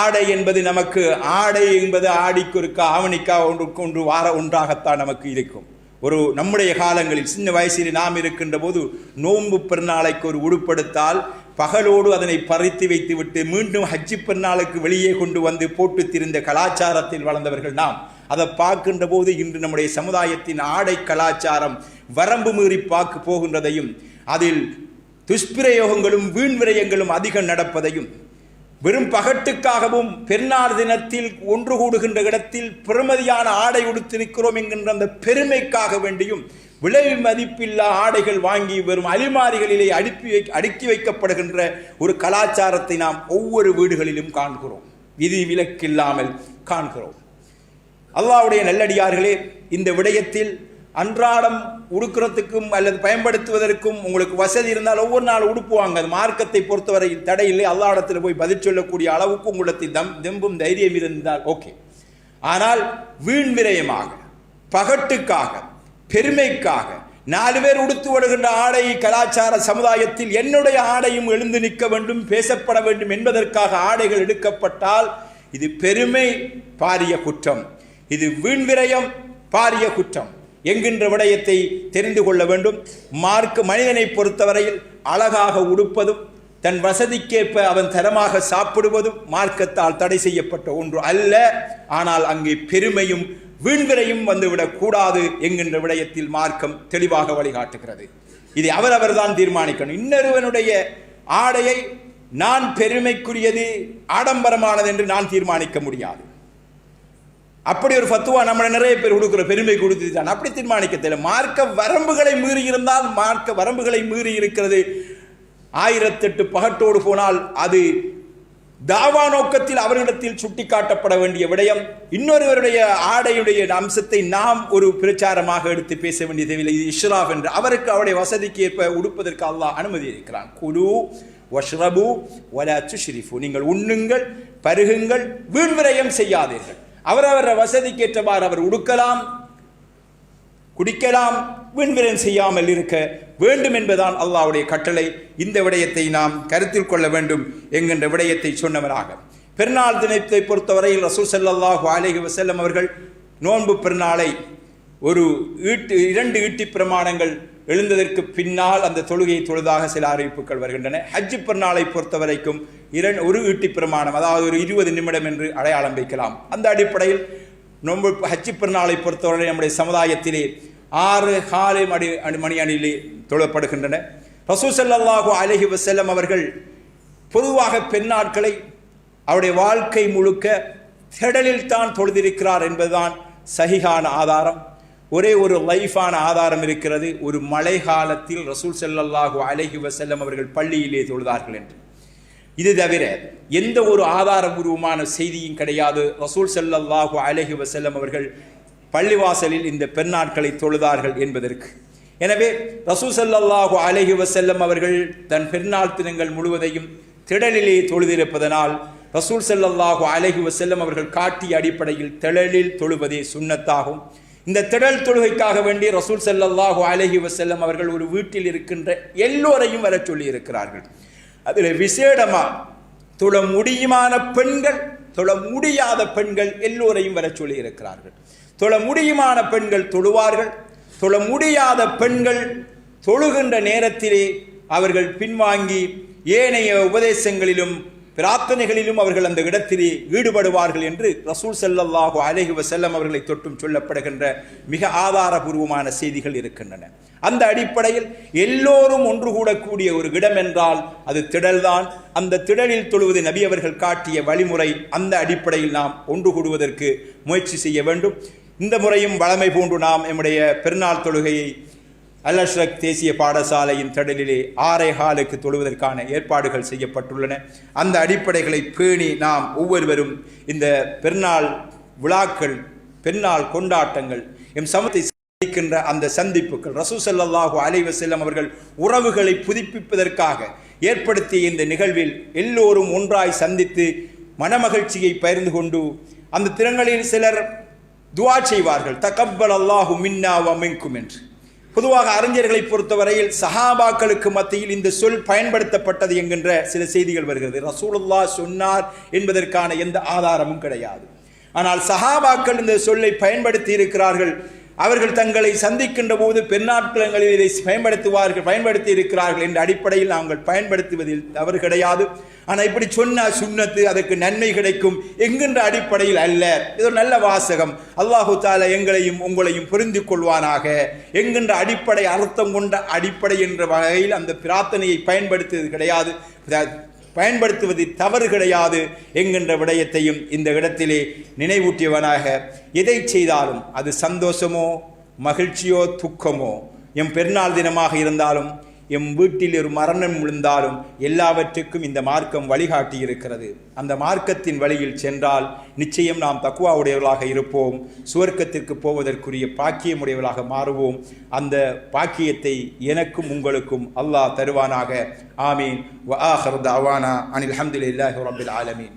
ஆடை என்பது நமக்கு ஆடை என்பது ஆடிக்கொருக்கா ஆவணிக்கா ஒன்று வார ஒன்றாகத்தான் நமக்கு இருக்கும். ஒரு நம்முடைய காலங்களில் சின்ன வயசில் நாம் இருக்கின்ற போது நோன்பு பெருநாளைக்கு ஒரு உடுப்படுத்தால் பகலோடு அதனை பறித்து வைத்துவிட்டு மீண்டும் ஹஜ்ஜி பெருநாளுக்கு வெளியே கொண்டு வந்து போட்டு திரிந்த கலாச்சாரத்தில் வளர்ந்தவர்கள் நாம். அதை பார்க்கின்ற போது இன்று நம்முடைய சமுதாயத்தின் ஆடை கலாச்சாரம் வரம்பு மீறி பார்க்க போகின்றதையும் அதில் துஷ்பிரயோகங்களும் வீண் விரயங்களும் அதிகம் நடப்பதையும் வெறும் பகட்டுக்காகவும் பெருநாள் தினத்தில் ஒன்று கூடுகின்ற இடத்தில் பெருமதியான ஆடை உடுத்திருக்கிறோம் என்கின்ற அந்த பெருமைக்காக வேண்டியும் விலை மதிப்பில்லா ஆடைகள் வாங்கி வெறும் அலிமாரிகளிலே அடுக்கி வைக்கப்படுகின்ற ஒரு கலாச்சாரத்தை நாம் ஒவ்வொரு வீடுகளிலும் காண்கிறோம், விதி விலக்கில்லாமல் காண்கிறோம். அல்லாஹ்வுடைய நல்லடியார்களே, இந்த விடயத்தில் அன்றாடம் உடுக்கிறதுக்கும் அல்லது பயன்படுத்துவதற்கும் உங்களுக்கு வசதி இருந்தால் ஒவ்வொரு நாள் உடுப்புவாங்க. அது மார்க்கத்தை பொறுத்தவரையில் தடையில்லை. அல்லாஹ் இடத்துல போய் பதில் சொல்லக்கூடிய அளவுக்கு உங்களுக்கு தெம்பும் தைரியம் இருந்தால் ஓகே. ஆனால் வீண் விரயமாக பகட்டுக்காக பெருமைக்காக 4 பேர் உடுத்து வருகின்ற ஆடை கலாச்சார சமுதாயத்தில் என்னுடைய ஆடையும் எழுந்து நிற்க வேண்டும், பேசப்பட வேண்டும் என்பதற்காக ஆடைகள் எடுக்கப்பட்டால் இது பெருமை பாரிய குற்றம், இது வீண் விரயம் பாரிய குற்றம் என்கின்ற விடயத்தை தெரிந்து கொள்ள வேண்டும். மார்க்க மனிதனை பொறுத்தவரையில் அழகாக உடுப்பதும் தன் வசதிக்கேற்ப அவன் தரமாக சாப்பிடுவதும் மார்க்கத்தால் தடை செய்யப்பட்ட ஒன்று அல்ல. ஆனால் அங்கே பெருமையும் வீண்விரையும் வந்துவிடக் கூடாது என்கின்ற விடயத்தில் மார்க்கம் தெளிவாக வழிகாட்டுகிறது. இதை அவரவர் தான் தீர்மானிக்கணும். இன்னொருவனுடைய ஆடையை நான் பெருமைக்குரியது ஆடம்பரமானது என்று நான் தீர்மானிக்க முடியாது. அப்படி ஒரு ஃபத்துவா நம்மளை நிறைய பேர் கொடுக்குற பெருமை கொடுத்து தான் அப்படி தீர்மானிக்க தெரியல. மார்க்க வரம்புகளை மீறி இருந்தால் மார்க்க வரம்புகளை மீறி இருக்கிறது 1008 பகட்டோடு போனால் அது தாவா நோக்கத்தில் அவர்களிடத்தில் சுட்டிக்காட்டப்பட வேண்டிய விடயம். இன்னொருவருடைய ஆடையுடைய அம்சத்தை நாம் ஒரு பிரச்சாரமாக எடுத்து பேச வேண்டிய தேவையில்லை. இது இஷ்ராஃப் என்று அவருக்கு அவருடைய வசதிக்கு ஏற்ப உடுப்பதற்கு அல்லாஹ் அனுமதி இருக்கிறான். குலு வஷ்ரபு வலா துஷ்ரிஃபு, நீங்கள் உண்ணுங்கள் பருகுங்கள் வீண் விரயம் செய்யாதீர்கள். அவரவர வசதிக்கு ஏற்றவாறு அவர் உடுக்கலாம் குடிக்கலாம், வீண்விரயம் செய்யாமல் இருக்க வேண்டும் என்பதுதான் அல்லாஹ்வுடைய கட்டளை. இந்த விடயத்தை நாம் கருத்தில் கொள்ள வேண்டும் என்கின்ற விடயத்தை சொன்னவராக பெருநாள் தினத்தை பொறுத்தவரையில் ரசூல் ஸல்லல்லாஹு அலைஹி வஸல்லம் அவர்கள் நோன்பு பெருநாளை ஒரு 2 ஈட்டி பிரமாணங்கள் எழுந்ததற்கு பின்னால் அந்த தொழுகையை தொழுதாக சில அறிவிப்புகள் வருகின்றன. ஹஜ்ஜி பெருநாளை பொறுத்தவரைக்கும் ஒரு ஈட்டி பிரமாணம், அதாவது ஒரு 20 நிமிடம் என்று அடையாளம் வைக்கலாம். அந்த அடிப்படையில் நோன்பு ஹஜ்ஜி பெருநாளை பொறுத்தவரை நம்முடைய சமுதாயத்திலே 6 மணி அணியிலே தொழப்படுகின்றன. ரசூல் ஸல்லல்லாஹு அலைஹி வஸல்லம் அவர்கள் பொதுவாக பெண்ணாட்களை அவருடைய வாழ்க்கை முழுக்க திடலில் தான் தொழுதிருக்கிறார் என்பதுதான் சஹீஹான ஆதாரம். ஒரே ஒரு லைஃபான ஆதாரம் இருக்கிறது. ஒரு மழை காலத்தில் ரசூல் ஸல்லல்லாஹு அலைஹி வஸல்லம் அவர்கள் பள்ளியிலே தொழுதார்கள் என்று. இது தவிர எந்த ஒரு ஆதாரபூர்வமான செய்தியும் கிடையாது ரசூல் ஸல்லல்லாஹு அலைஹி வஸல்லம் அவர்கள் பள்ளிவாசலில் இந்த பெண்ணாட்களை தொழுதார்கள் என்பதற்கு. எனவே ரசூல் ஸல்லல்லாஹு அலைஹி வஸல்லம் அவர்கள் தன் பெருநாள் தினங்கள் முழுவதையும் திடலிலே தொழுதிருப்பதனால் ரசூல் ஸல்லல்லாஹு அலைஹி வஸல்லம் அவர்கள் காட்டிய அடிப்படையில் திடலில் தொழுவதே சுன்னத்தாகும். இந்த திடல் தொழுகைக்காக வேண்டி ரசூல் ஸல்லல்லாஹு அலைஹி வஸல்லம் அவர்கள் ஒரு வீட்டில் இருக்கின்ற எல்லோரையும் வர சொல்லி இருக்கிறார்கள். அதில் விசேடமா தொழ முடியுமான பெண்கள், தொழ முடியாத பெண்கள் எல்லோரையும் வர சொல்லி இருக்கிறார்கள். தொழ முடியுமான பெண்கள் தொழுவார்கள், தொழ முடியாத பெண்கள் தொழுகின்ற நேரத்திலே அவர்கள் பின்வாங்கி ஏனைய உபதேசங்களிலும் பிரார்த்தனைகளிலும் அவர்கள் அந்த இடத்திலே ஈடுபடுவார்கள் என்று ரசூல் ஸல்லல்லாஹு அலைஹி வஸல்லம் அவர்களை தொட்டும் சொல்லப்படுகின்ற மிக ஆதாரபூர்வமான செய்திகள் இருக்கின்றன. அந்த அடிப்படையில் எல்லோரும் ஒன்று கூடக்கூடிய ஒரு இடம் என்றால் அது திடல்தான். அந்த திடலில் தொழுவது நபி அவர்கள் காட்டிய வழிமுறை. அந்த அடிப்படையில் நாம் ஒன்று கூடுவதற்கு முயற்சி செய்ய வேண்டும். இந்த முறையும் வழமை போன்று நாம் நம்முடைய பெருநாள் தொழுகையை அல் அஷ்ரக் தேசிய பாடசாலையின் திடலிலே 6:15 தொழுவதற்கான ஏற்பாடுகள் செய்யப்பட்டுள்ளன. அந்த அடிப்படைகளை பேணி நாம் ஒவ்வொருவரும் இந்த பெருநாள் விழாக்கள், பெருநாள் கொண்டாட்டங்கள், எம் சமூகத்தை சந்திக்கின்ற அந்த சந்திப்புகள், ரசூல் ஸல்லல்லாஹு அலைஹி வஸல்லம் அவர்கள் உறவுகளை புதுப்பிப்பதற்காக ஏற்படுத்திய இந்த நிகழ்வில் எல்லோரும் ஒன்றாய் சந்தித்து மனமகிழ்ச்சியை பகிர்ந்து கொண்டு அந்த தினங்களில் சிலர் துஆ செய்வார்கள், தகப்பல் அல்லாஹு மின்னா வ மின்கும் என்று. பொதுவாக அறிஞர்களை பொறுத்தவரையில் சஹாபாக்களுக்கு மத்தியில் இந்த சொல் பயன்படுத்தப்பட்டது என்கின்ற சில செய்திகள் வருகிறது. ரசூலுல்லாஹ் சொன்னார் என்பதற்கான எந்த ஆதாரமும் கிடையாது. ஆனால் சஹாபாக்கள் இந்த சொல்லை பயன்படுத்தி இருக்கிறார்கள். அவர்கள் தங்களை சந்திக்கின்ற போது பெருநாட்களில் இதை பயன்படுத்தி இருக்கிறார்கள் என்ற அடிப்படையில் நாங்கள் பயன்படுத்துவதில் தவறு கிடையாது. ஆனால் இப்படி சொன்ன சுன்னத்து அதற்கு நன்மை கிடைக்கும் என்கின்ற அடிப்படையில் அல்ல. இது ஒரு நல்ல வாசகம். அல்லாஹு தஆலா எங்களையும் உங்களையும் புரிந்து கொள்வானாக என்கின்ற அடிப்படை அர்த்தம் கொண்ட அடிப்படை என்ற வகையில் அந்த பிரார்த்தனையை பயன்படுத்துவது கிடையாது, பயன்படுத்துவது தவறு கிடையாது என்கின்ற விடயத்தையும் இந்த இடத்திலே நினைவூட்டியவனாக, எதை செய்தாலும் அது சந்தோஷமோ மகிழ்ச்சியோ துக்கமோ, எம் பெருநாள் தினமாக இருந்தாலும் எம் வீட்டில் ஒரு மரணம் விழுந்தாலும் எல்லாவற்றுக்கும் இந்த மார்க்கம் வழிகாட்டி இருக்கிறது. அந்த மார்க்கத்தின் வழியில் சென்றால் நிச்சயம் நாம் தக்வா உடையவர்களாக இருப்போம், சுவர்க்கத்திற்கு போவதற்குரிய பாக்கியமுடையவர்களாக மாறுவோம். அந்த பாக்கியத்தை எனக்கும் உங்களுக்கும் அல்லாஹ் தருவானாக. ஆமீன். வ ஆகிரு தஅவானா அனில் ஹம்துலில்லாஹி ரப்பில் ஆலமீன்.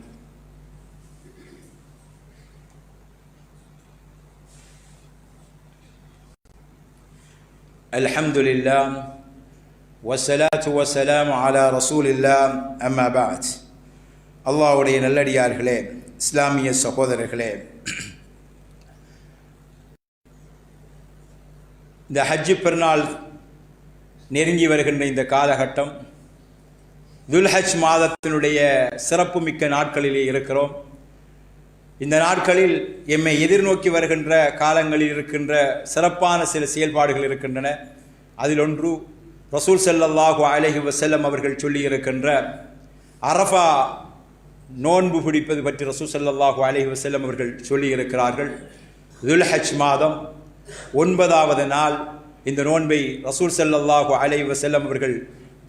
அல்ஹம்துலில்லாஹ் வஸ்ஸலாத்து வஸ்ஸலாமு அலா ரசூலில்லாஹ் அம்மா பஅத். அல்லாஹ்வுடைய நல்லடியார்களே, இஸ்லாமிய சகோதரர்களே, இந்த ஹஜ் பெருநாள் நெருங்கி வருகின்ற இந்த காலகட்டம் துல்ஹஜ் மாதத்தினுடைய சிறப்புமிக்க நாட்களிலே இருக்கிறோம். இந்த நாட்களில் எம்மை எதிர்நோக்கி வருகின்ற காலங்களில் இருக்கின்ற சிறப்பான சில செயல்பாடுகள் இருக்கின்றன. அதில் ஒன்று ரசூல் ஸல்லல்லாஹு அலைஹி வஸல்லம் அவர்கள் சொல்லி இருக்கின்ற அரஃபா நோன்பு பிடிப்பது பற்றி ரசூல் ஸல்லல்லாஹு அலைஹி வஸல்லம் அவர்கள் சொல்லி இருக்கிறார்கள். துல்ஹஜ் மாதம் 9வது நாள் இந்த நோன்பை ரசூல் ஸல்லல்லாஹு அலைஹி வஸல்லம் அவர்கள்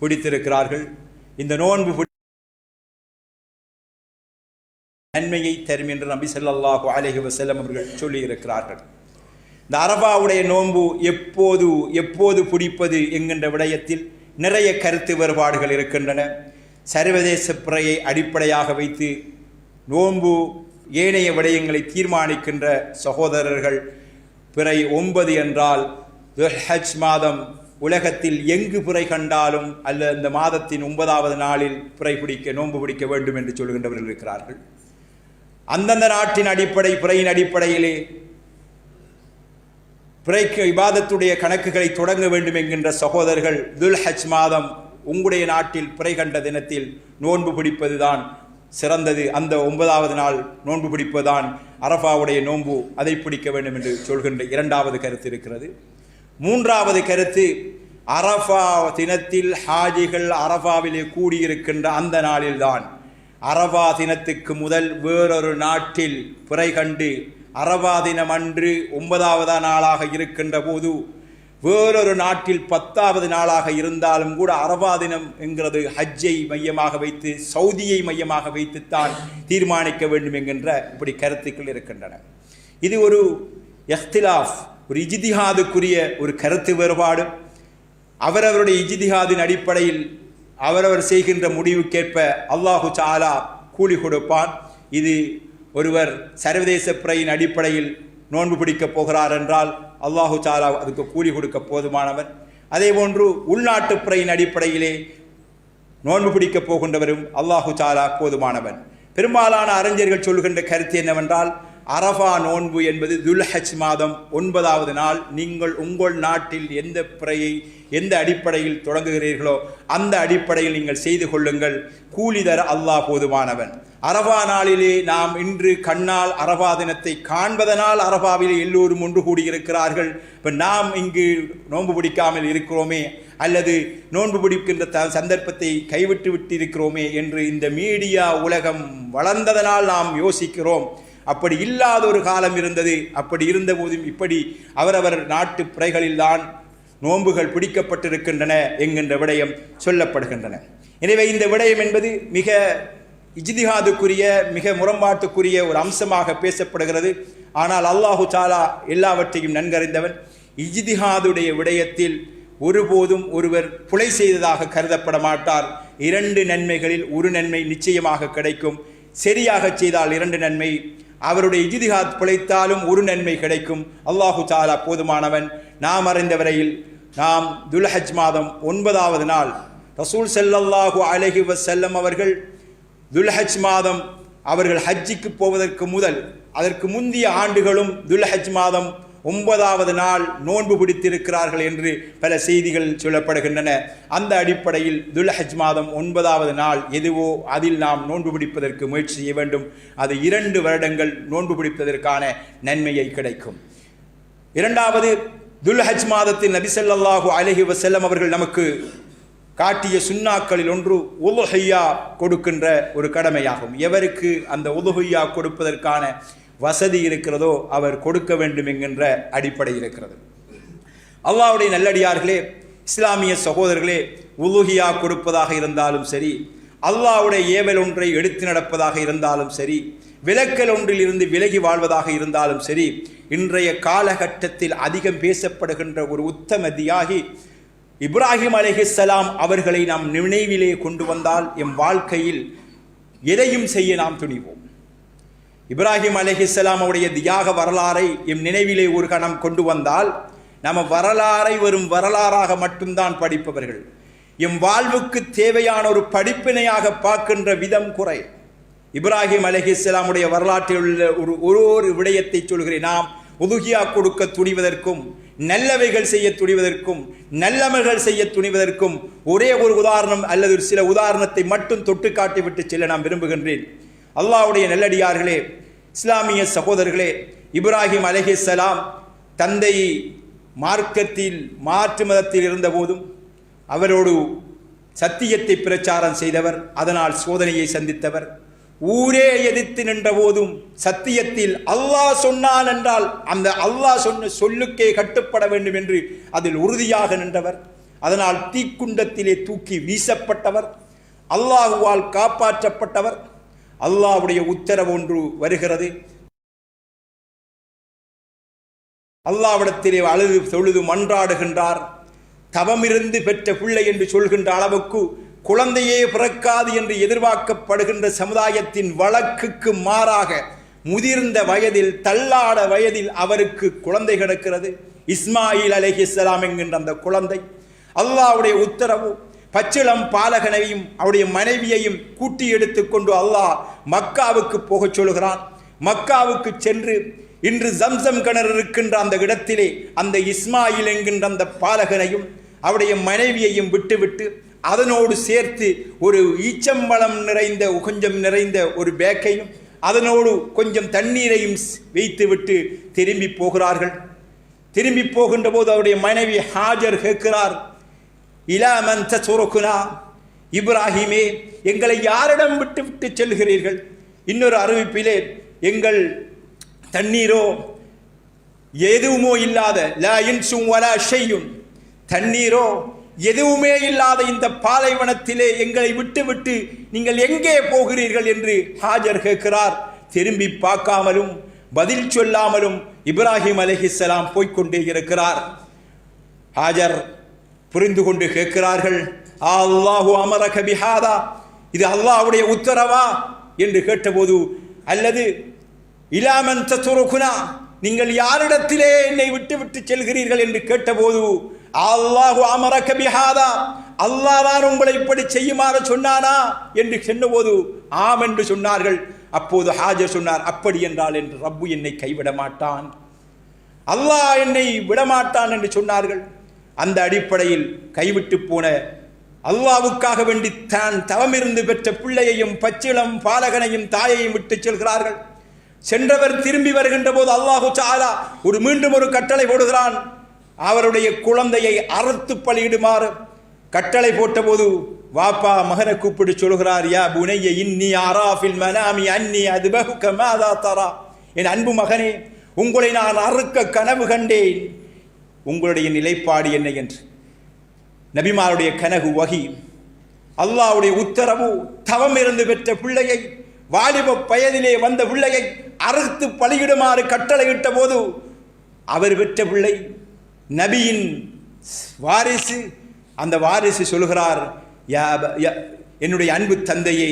பிடித்திருக்கிறார்கள். இந்த நோன்பு நன்மையை தரும் என்று நபி ஸல்லல்லாஹு அலைஹி வஸல்லம் அவர்கள் சொல்லி இருக்கிறார்கள். இந்த அரஃபாவுடைய நோன்பு எப்போது பிடிப்பது என்கின்ற விடயத்தில் நிறைய கருத்து வேறுபாடுகள் இருக்கின்றன. சர்வதேச பிறையை அடிப்படையாக வைத்து நோன்பு ஏனைய விடயங்களை தீர்மானிக்கின்ற சகோதரர்கள் பிறை 9 என்றால் துல்ஹஜ் மாதம் உலகத்தில் எங்கு பிறை கண்டாலும் அல்ல இந்த மாதத்தின் 9வது நாளில் பிறை பிடிக்க நோன்பு பிடிக்க வேண்டும் என்று சொல்கின்றவர்கள் இருக்கிறார்கள். அந்தந்த நாட்டின் அடிப்படை பிறையின் அடிப்படையிலே பிறைக்கு இபாதத்துடைய கணக்குகளை தொடங்க வேண்டும் என்கின்ற சகோதரர்கள் துல்ஹஜ் மாதம் உங்களுடைய நாட்டில் பிறை கண்ட தினத்தில் நோன்பு பிடிப்பது தான் சிறந்தது. அந்த 9வது நாள் நோன்பு பிடிப்பதுதான் அரஃபாவுடைய நோன்பு, அதை பிடிக்க வேண்டும் என்று சொல்கின்ற 2வது கருத்து இருக்கிறது. 3வது கருத்து, அரஃபா தினத்தில் ஹாஜிகள் அரஃபாவிலே கூடியிருக்கின்ற அந்த நாளில்தான் அரஃபா தினத்துக்கு முதல் வேறொரு நாட்டில் பிறை கண்டு அரஃபா தினம் அன்று 9வது நாளாக இருக்கின்ற போது வேறொரு நாட்டில் 10வது நாளாக இருந்தாலும் கூட அரஃபா தினம் என்கிறது ஹஜ்ஜை மையமாக வைத்து, சவுதியை மையமாக வைத்துத்தான் தீர்மானிக்க வேண்டும் என்கின்ற இப்படி கருத்துக்கள் இருக்கின்றன. இது ஒரு இஹ்திலாஃப், ஒரு இஜ்திஹாதுக்குரிய ஒரு கருத்து வேறுபாடு. அவரவருடைய இஜ்திஹாதின் அடிப்படையில் அவரவர் செய்கின்ற முடிவுக்கேற்ப அல்லாஹு தஆலா கூலி கொடுப்பான். இது ஒருவர் சர்வதேச பிறையின் அடிப்படையில் நோன்பு பிடிக்கப் போகிறார் என்றால் அல்லாஹு தஆலா அதுக்கு கூலி கொடுக்க போதுமானவன். அதே போன்று உள்நாட்டு பிறையின் அடிப்படையிலே நோன்பு பிடிக்கப் போகின்றவரும் அல்லாஹு தஆலா போதுமானவன். பெரும்பாலான அறிஞர்கள் சொல்கின்ற கருத்து என்னவென்றால், அரஃபா நோன்பு என்பது துல்ஹஜ் மாதம் 9வது நாள். நீங்கள் உங்கள் நாட்டில் எந்த பிறையை எந்த அடிப்படையில் தொடங்குகிறீர்களோ அந்த அடிப்படையில் நீங்கள் செய்து கொள்ளுங்கள், கூலி தர அல்லாஹ் போதுமானவன். அரஃபா நாளிலே நாம் இன்று கண்ணால் அரஃபா தினத்தை காண்பதனால் அரஃபாவிலே எல்லோரும் ஒன்று கூடியிருக்கிறார்கள். இப்போ நாம் இங்கு நோன்பு பிடிக்காமல் இருக்கிறோமே அல்லது நோன்பு பிடிக்கின்ற சந்தர்ப்பத்தை கைவிட்டு விட்டு இருக்கிறோமே என்று இந்த மீடியா உலகம் வளர்ந்ததனால் நாம் யோசிக்கிறோம். அப்படி இல்லாத ஒரு காலம் இருந்தது. அப்படி இருந்த போதும் இப்படி அவரவர் நாட்டு பிறைகளில்தான் நோன்புகள் பிடிக்கப்பட்டிருக்கின்றன என்கின்ற விடயம் சொல்லப்படுகின்றன. எனவே இந்த விடயம் என்பது மிக இஜ்திஹாதுக்குரிய மிக முரண்பாட்டுக்குரிய ஒரு அம்சமாக பேசப்படுகிறது. ஆனால் அல்லாஹு தஆலா எல்லாவற்றையும் நன்கறிந்தவன். இஜ்திஹாதுடைய விடயத்தில் ஒருபோதும் ஒருவர் புலை செய்ததாக கருதப்பட மாட்டார். 2 நன்மைகளில் ஒரு நன்மை நிச்சயமாக கிடைக்கும். சரியாக செய்தால் 2 நன்மை, அவருடைய இஜ்திஹாத் பிழைத்தாலும் ஒரு நன்மை கிடைக்கும். அல்லாஹு தஆலா போதுமானவன். நாம் அறிந்த வரையில் நாம் துல்ஹஜ் மாதம் 9வது நாள் ரசூல் ஸல்லல்லாஹு அலைஹி வஸல்லம் அவர்கள் துல்ஹஜ் மாதம் அவர்கள் ஹஜ்ஜிக்கு போவதற்கு முதல் அதற்கு முந்தைய ஆண்டுகளும் துல்ஹஜ் மாதம் 9வது நாள் நோன்பு பிடித்திருக்கிறார்கள் என்று பல செய்திகள் சொல்லப்படுகின்றன. அந்த அடிப்படையில் துல்ஹஜ் மாதம் 9வது நாள் எதுவோ அதில் நாம் நோன்பு பிடிப்பதற்கு முயற்சி செய்ய வேண்டும். அது 2 வருடங்கள் நோன்பு பிடிப்பதற்கான நன்மையை கிடைக்கும். இரண்டாவது, துல்ஹஜ் மாதத்தில் நபி ஸல்லல்லாஹு அலைஹி வஸல்லம் அவர்கள் நமக்கு காட்டிய சுன்னாக்களில் ஒன்று உலுஹியா கொடுக்கின்ற ஒரு கடமையாகும். எவருக்கு அந்த உலுஹியா கொடுப்பதற்கான வசதி இருக்கிறதோ அவர் கொடுக்க வேண்டும் என்கின்ற அடிப்படை இருக்கிறது. அல்லாஹ்வுடைய நல்லடியார்களே, இஸ்லாமிய சகோதரர்களே, உலுஹியா கொடுப்பதாக இருந்தாலும் சரி, அல்லாஹ்வுடைய ஏவல் ஒன்றை எடுத்து நடப்பதாக இருந்தாலும் சரி, விலக்கல் ஒன்றில் இருந்து விலகி வாழ்வதாக இருந்தாலும் சரி, இன்றைய காலகட்டத்தில் அதிகம் பேசப்படுகின்ற ஒரு உத்தம தியாகி இப்ராஹிம் அலைஹிஸ்ஸலாம் அவர்களை நாம் நினைவிலே கொண்டு வந்தால் எம் வாழ்க்கையில் எதையும் செய்ய நாம் துணிவோம். இப்ராஹிம் அலைஹிஸ்ஸலாம் அவருடைய தியாக வரலாறை எம் நினைவிலே ஒரு கணம் கொண்டு வந்தால் நம்ம வரலாறை வெறும் வரலாறாக மட்டும்தான் படிப்பவர்கள். எம் வாழ்வுக்கு தேவையான ஒரு படிப்பினையாக பார்க்கின்ற விதம் குறை. இப்ராஹிம் அலைஹிஸ்ஸலாமுடைய வரலாற்றில் உள்ள ஒரு விடயத்தை சொல்கிறேன். நாம் உதுகியா கொடுக்க துணிவதற்கும் நல்லவைகள் செய்ய துணிவதற்கும் நல்லமல்கள் செய்ய துணிவதற்கும் ஒரே ஒரு உதாரணம் அல்லது சில உதாரணத்தை மட்டும் தொட்டு காட்டிவிட்டு செல்ல நான் விரும்புகின்றேன். அல்லாஹ்வுடைய நல்லடியார்களே, இஸ்லாமிய சகோதரர்களே, இப்ராஹிம் அலைஹிஸ்ஸலாம் தந்தை மார்க்கத்தில் மாற்று மதத்தில் இருந்த போதும் அவரோடு சத்தியத்தை பிரச்சாரம் செய்தவர். அதனால் சோதனையை சந்தித்தவர். ஊரே எதிர்த்து நின்ற போதும் சத்தியத்தில் அல்லாஹ் சொன்னான் என்றால் அந்த அல்லாஹ் சொன்ன சொல்லுக்கே கட்டுப்பட வேண்டும் என்று அதில் உறுதியாக நின்றவர். அதனால் தீக்குண்டத்திலே தூக்கி வீசப்பட்டவர். அல்லாஹுவால் காப்பாற்றப்பட்டவர். அல்லாஹ்வுடைய உத்தரவு ஒன்று வருகிறது. அல்லாஹ்விடத்திலே அழுது தொழுது மன்றாடுகின்றார். தவமிருந்து பெற்ற பிள்ளை என்று சொல்கின்ற அளவுக்கு குழந்தையே பிறக்காது என்று எதிர்பார்க்கப்படுகின்ற சமுதாயத்தின் வழக்குக்கு மாறாக முதிர்ந்த வயதில் தள்ளாட வயதில் அவருக்கு குழந்தை கிடக்கிறது. இஸ்மாயில் அலைஹிஸ்ஸலாம் என்கின்ற அந்த குழந்தை அல்லாஹ்வுடைய உத்தரவு. பச்சிளம் பாலகனையும் அவருடைய மனைவியையும் கூட்டி எடுத்துக்கொண்டு அல்லாஹ் மக்காவுக்கு போகச் சொல்கிறான். மக்காவுக்கு சென்று இன்று ஜம்சம் கிணறு இருக்கின்ற அந்த இடத்திலே அந்த இஸ்மாயில் என்கின்ற அந்த பாலகனையும் அவருடைய மனைவியையும் விட்டுவிட்டு அதனோடு சேர்த்து ஒரு ஈச்சம்பழம் நிறைந்த கொஞ்சம் நிறைந்த ஒரு பேக்கையும் அதனோடு கொஞ்சம் தண்ணீரையும் வைத்துவிட்டு திரும்பி போகிறார்கள். திரும்பி போகின்ற போது அவருடைய மனைவி ஹாஜர் கேட்கிறார், இலா மன் தசுருகுனா, இப்ராஹிமே எங்களை யாரிடம் விட்டு விட்டு செல்கிறீர்கள்? இன்னொரு அறிவிப்பிலே எங்கள் தண்ணீரோ எதுவுமோ இல்லாத லா இன்சும் வலா ஷையுன், தண்ணீரோ எதுவுமே இல்லாத இந்த பாலைவனத்திலே எங்களை விட்டுவிட்டு நீங்கள் எங்கே போகிறீர்கள் என்று ஹாஜர் கேட்கிறார். திரும்பி பார்க்காமலும் பதில் சொல்லாமலும் இப்ராஹிம் அலைஹிஸ்ஸலாம் போய்கொண்டே இருக்கிறார். ஹாஜர் புரிந்து கொண்டு கேட்கிறார்கள், அல்லாஹு அமரக பிஹாதா, இது அல்லாஹ்வுடைய உத்தரவா என்று கேட்டபோது, அல்லது இலாமன் ததுருகுனா, நீங்கள் யாரிடத்திலே என்னை விட்டு விட்டு செல்கிறீர்கள் என்று கேட்டபோது அல்லாஹு அமரக பிஹாதா, அல்லாஹ் தான் உங்களை இப்படி செய்யுமாறு சொன்னானா என்று சொன்னபோது ஆம் என்று சொன்னார்கள். அப்போது ஹாஜர் சொன்னார், அப்படி என்றால் என்று ரப்பு என்னை கைவிட மாட்டான், அல்லாஹ் என்னை விடமாட்டான் என்று சொன்னார்கள். அந்த அடிப்படையில் கைவிட்டு போன அல்லாஹ்வுக்காக வேண்டி தான் தவமிருந்து பெற்ற பிள்ளையையும் பச்சிளம் பாலகனையும் தாயையும் விட்டு செல்கிறார்கள். சென்றவர் திரும்பி வருகின்ற போது அல்லாஹு தஆலா மீண்டும் ஒரு கட்டளை போடுகிறான். அவருடைய குழந்தையை அறுத்து பலியிடுமாறு கட்டளை போட்ட போது வாப்பா மகனை கூப்பிட்டு சொல்கிறார், யா புனைய இன்னி அரா ஃபில் மனாமி அன்னி அதுபஹுக மாதா தரா, என் அன்பு மகனே, உங்களை நான் அறுக்க கனவு கண்டேன், உங்களுடைய நிலைப்பாடு என்ன என்று. நபிமாருடைய கனவு வகி, அல்லாஹ்வுடைய உத்தரவு, தவம் இருந்து பெற்ற பிள்ளையை, வாலிப வயதிலே வந்த பிள்ளையை அறுத்து பலியிடுமாறு கட்டளையிட்ட போது அவர் பெற்ற பிள்ளை நபியின் வாரிசு. அந்த வாரிசு சொல்கிறார், என்னுடைய அன்பு தந்தையே,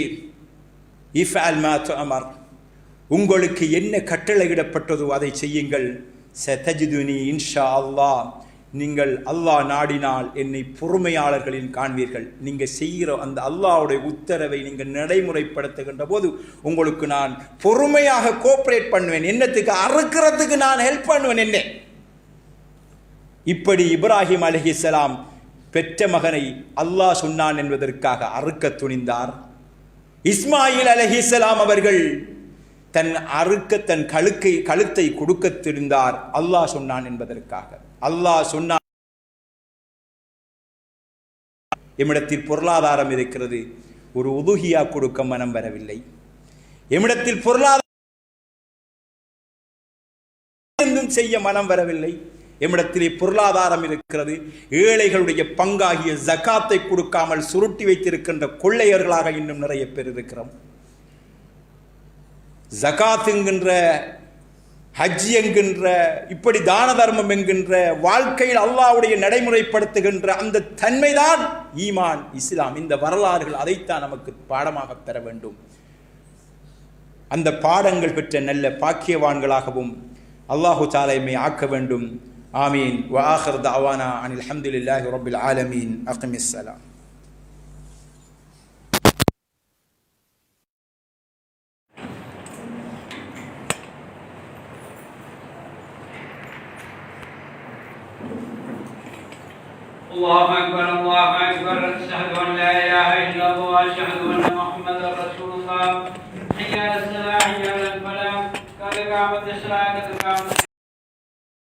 இஃப்அல் மா துஅமர், உங்களுக்கு என்ன கட்டளையிடப்பட்டதோ அதை செய்யுங்கள். சதஜிதுனி இன்ஷா அல்லாஹ், நீங்கள் அல்லாஹ் நாடினால் என்னை பொறுமையாளர்களில் காண்பீர்கள். நீங்கள் செய்கிற அந்த அல்லாஹ்வுடைய உத்தரவை நீங்கள் நடைமுறைப்படுத்துகின்ற போது உங்களுக்கு நான் பொறுமையாக கோஆபரேட் பண்ணுவேன், என்னத்துக்கு அறுக்கிறதுக்கு நான் ஹெல்ப் பண்ணுவேன் என்ன. இப்படி இப்ராஹிம் அலைஹிஸ்ஸலாம் பெற்ற மகனை அல்லாஹ் சொன்னான் என்பதற்காக அறுக்க துணிந்தார். இஸ்மாயில் அலைஹிஸ்ஸலாம் அவர்கள் தன் கழுத்தை கொடுக்க தெரிந்தார், அல்லாஹ் சொன்னான் என்பதற்காக. அல்லாஹ் சொன்னான். எம்மிடத்தில் பொருளாதாரம் இருக்கிறது, ஒரு உதுஹியா கொடுக்க மனம் வரவில்லை. எம்மிடத்தில் பொருளாதாரம் செய்ய மனம் வரவில்லை. எம்மிடத்திலே பொருளாதாரம் இருக்கிறது, ஏழைகளுடைய பங்காகிய ஜகாத்தை கொடுக்காமல் சுருட்டி வைத்திருக்கின்ற கொள்ளையர்களாக இன்னும் நிறைய பேர் இருக்கிறோம். ஜகாத் என்கின்ற, ஹஜ் என்கின்ற, இப்படி தான தர்மம் என்கின்ற வாழ்க்கையில் அல்லாஹ்வுடைய நடைமுறைப்படுத்துகின்ற அந்த தன்மைதான் ஈமான், இஸ்லாம். இந்த வரலாறுகள் அதைத்தான் நமக்கு பாடமாக பெற வேண்டும். அந்த பாடங்கள் பெற்ற நல்ல பாக்கியவான்களாகவும் அல்லாஹு தஆலா எம்மை ஆக்க வேண்டும். ஆமீன். வ ஆகிர் தஅவானா அனில் ஹம்துலில்லாஹி ரப்பில் ஆலமீன். அக்மிஸ் ஸலாம்.
الله أكبر الله أكبر أشهد أن لا إله إلا الله وأشهد أن محمدا رسول الله. حي على الصلاة حي على الفلاح قد قامت الصلاة قد قامت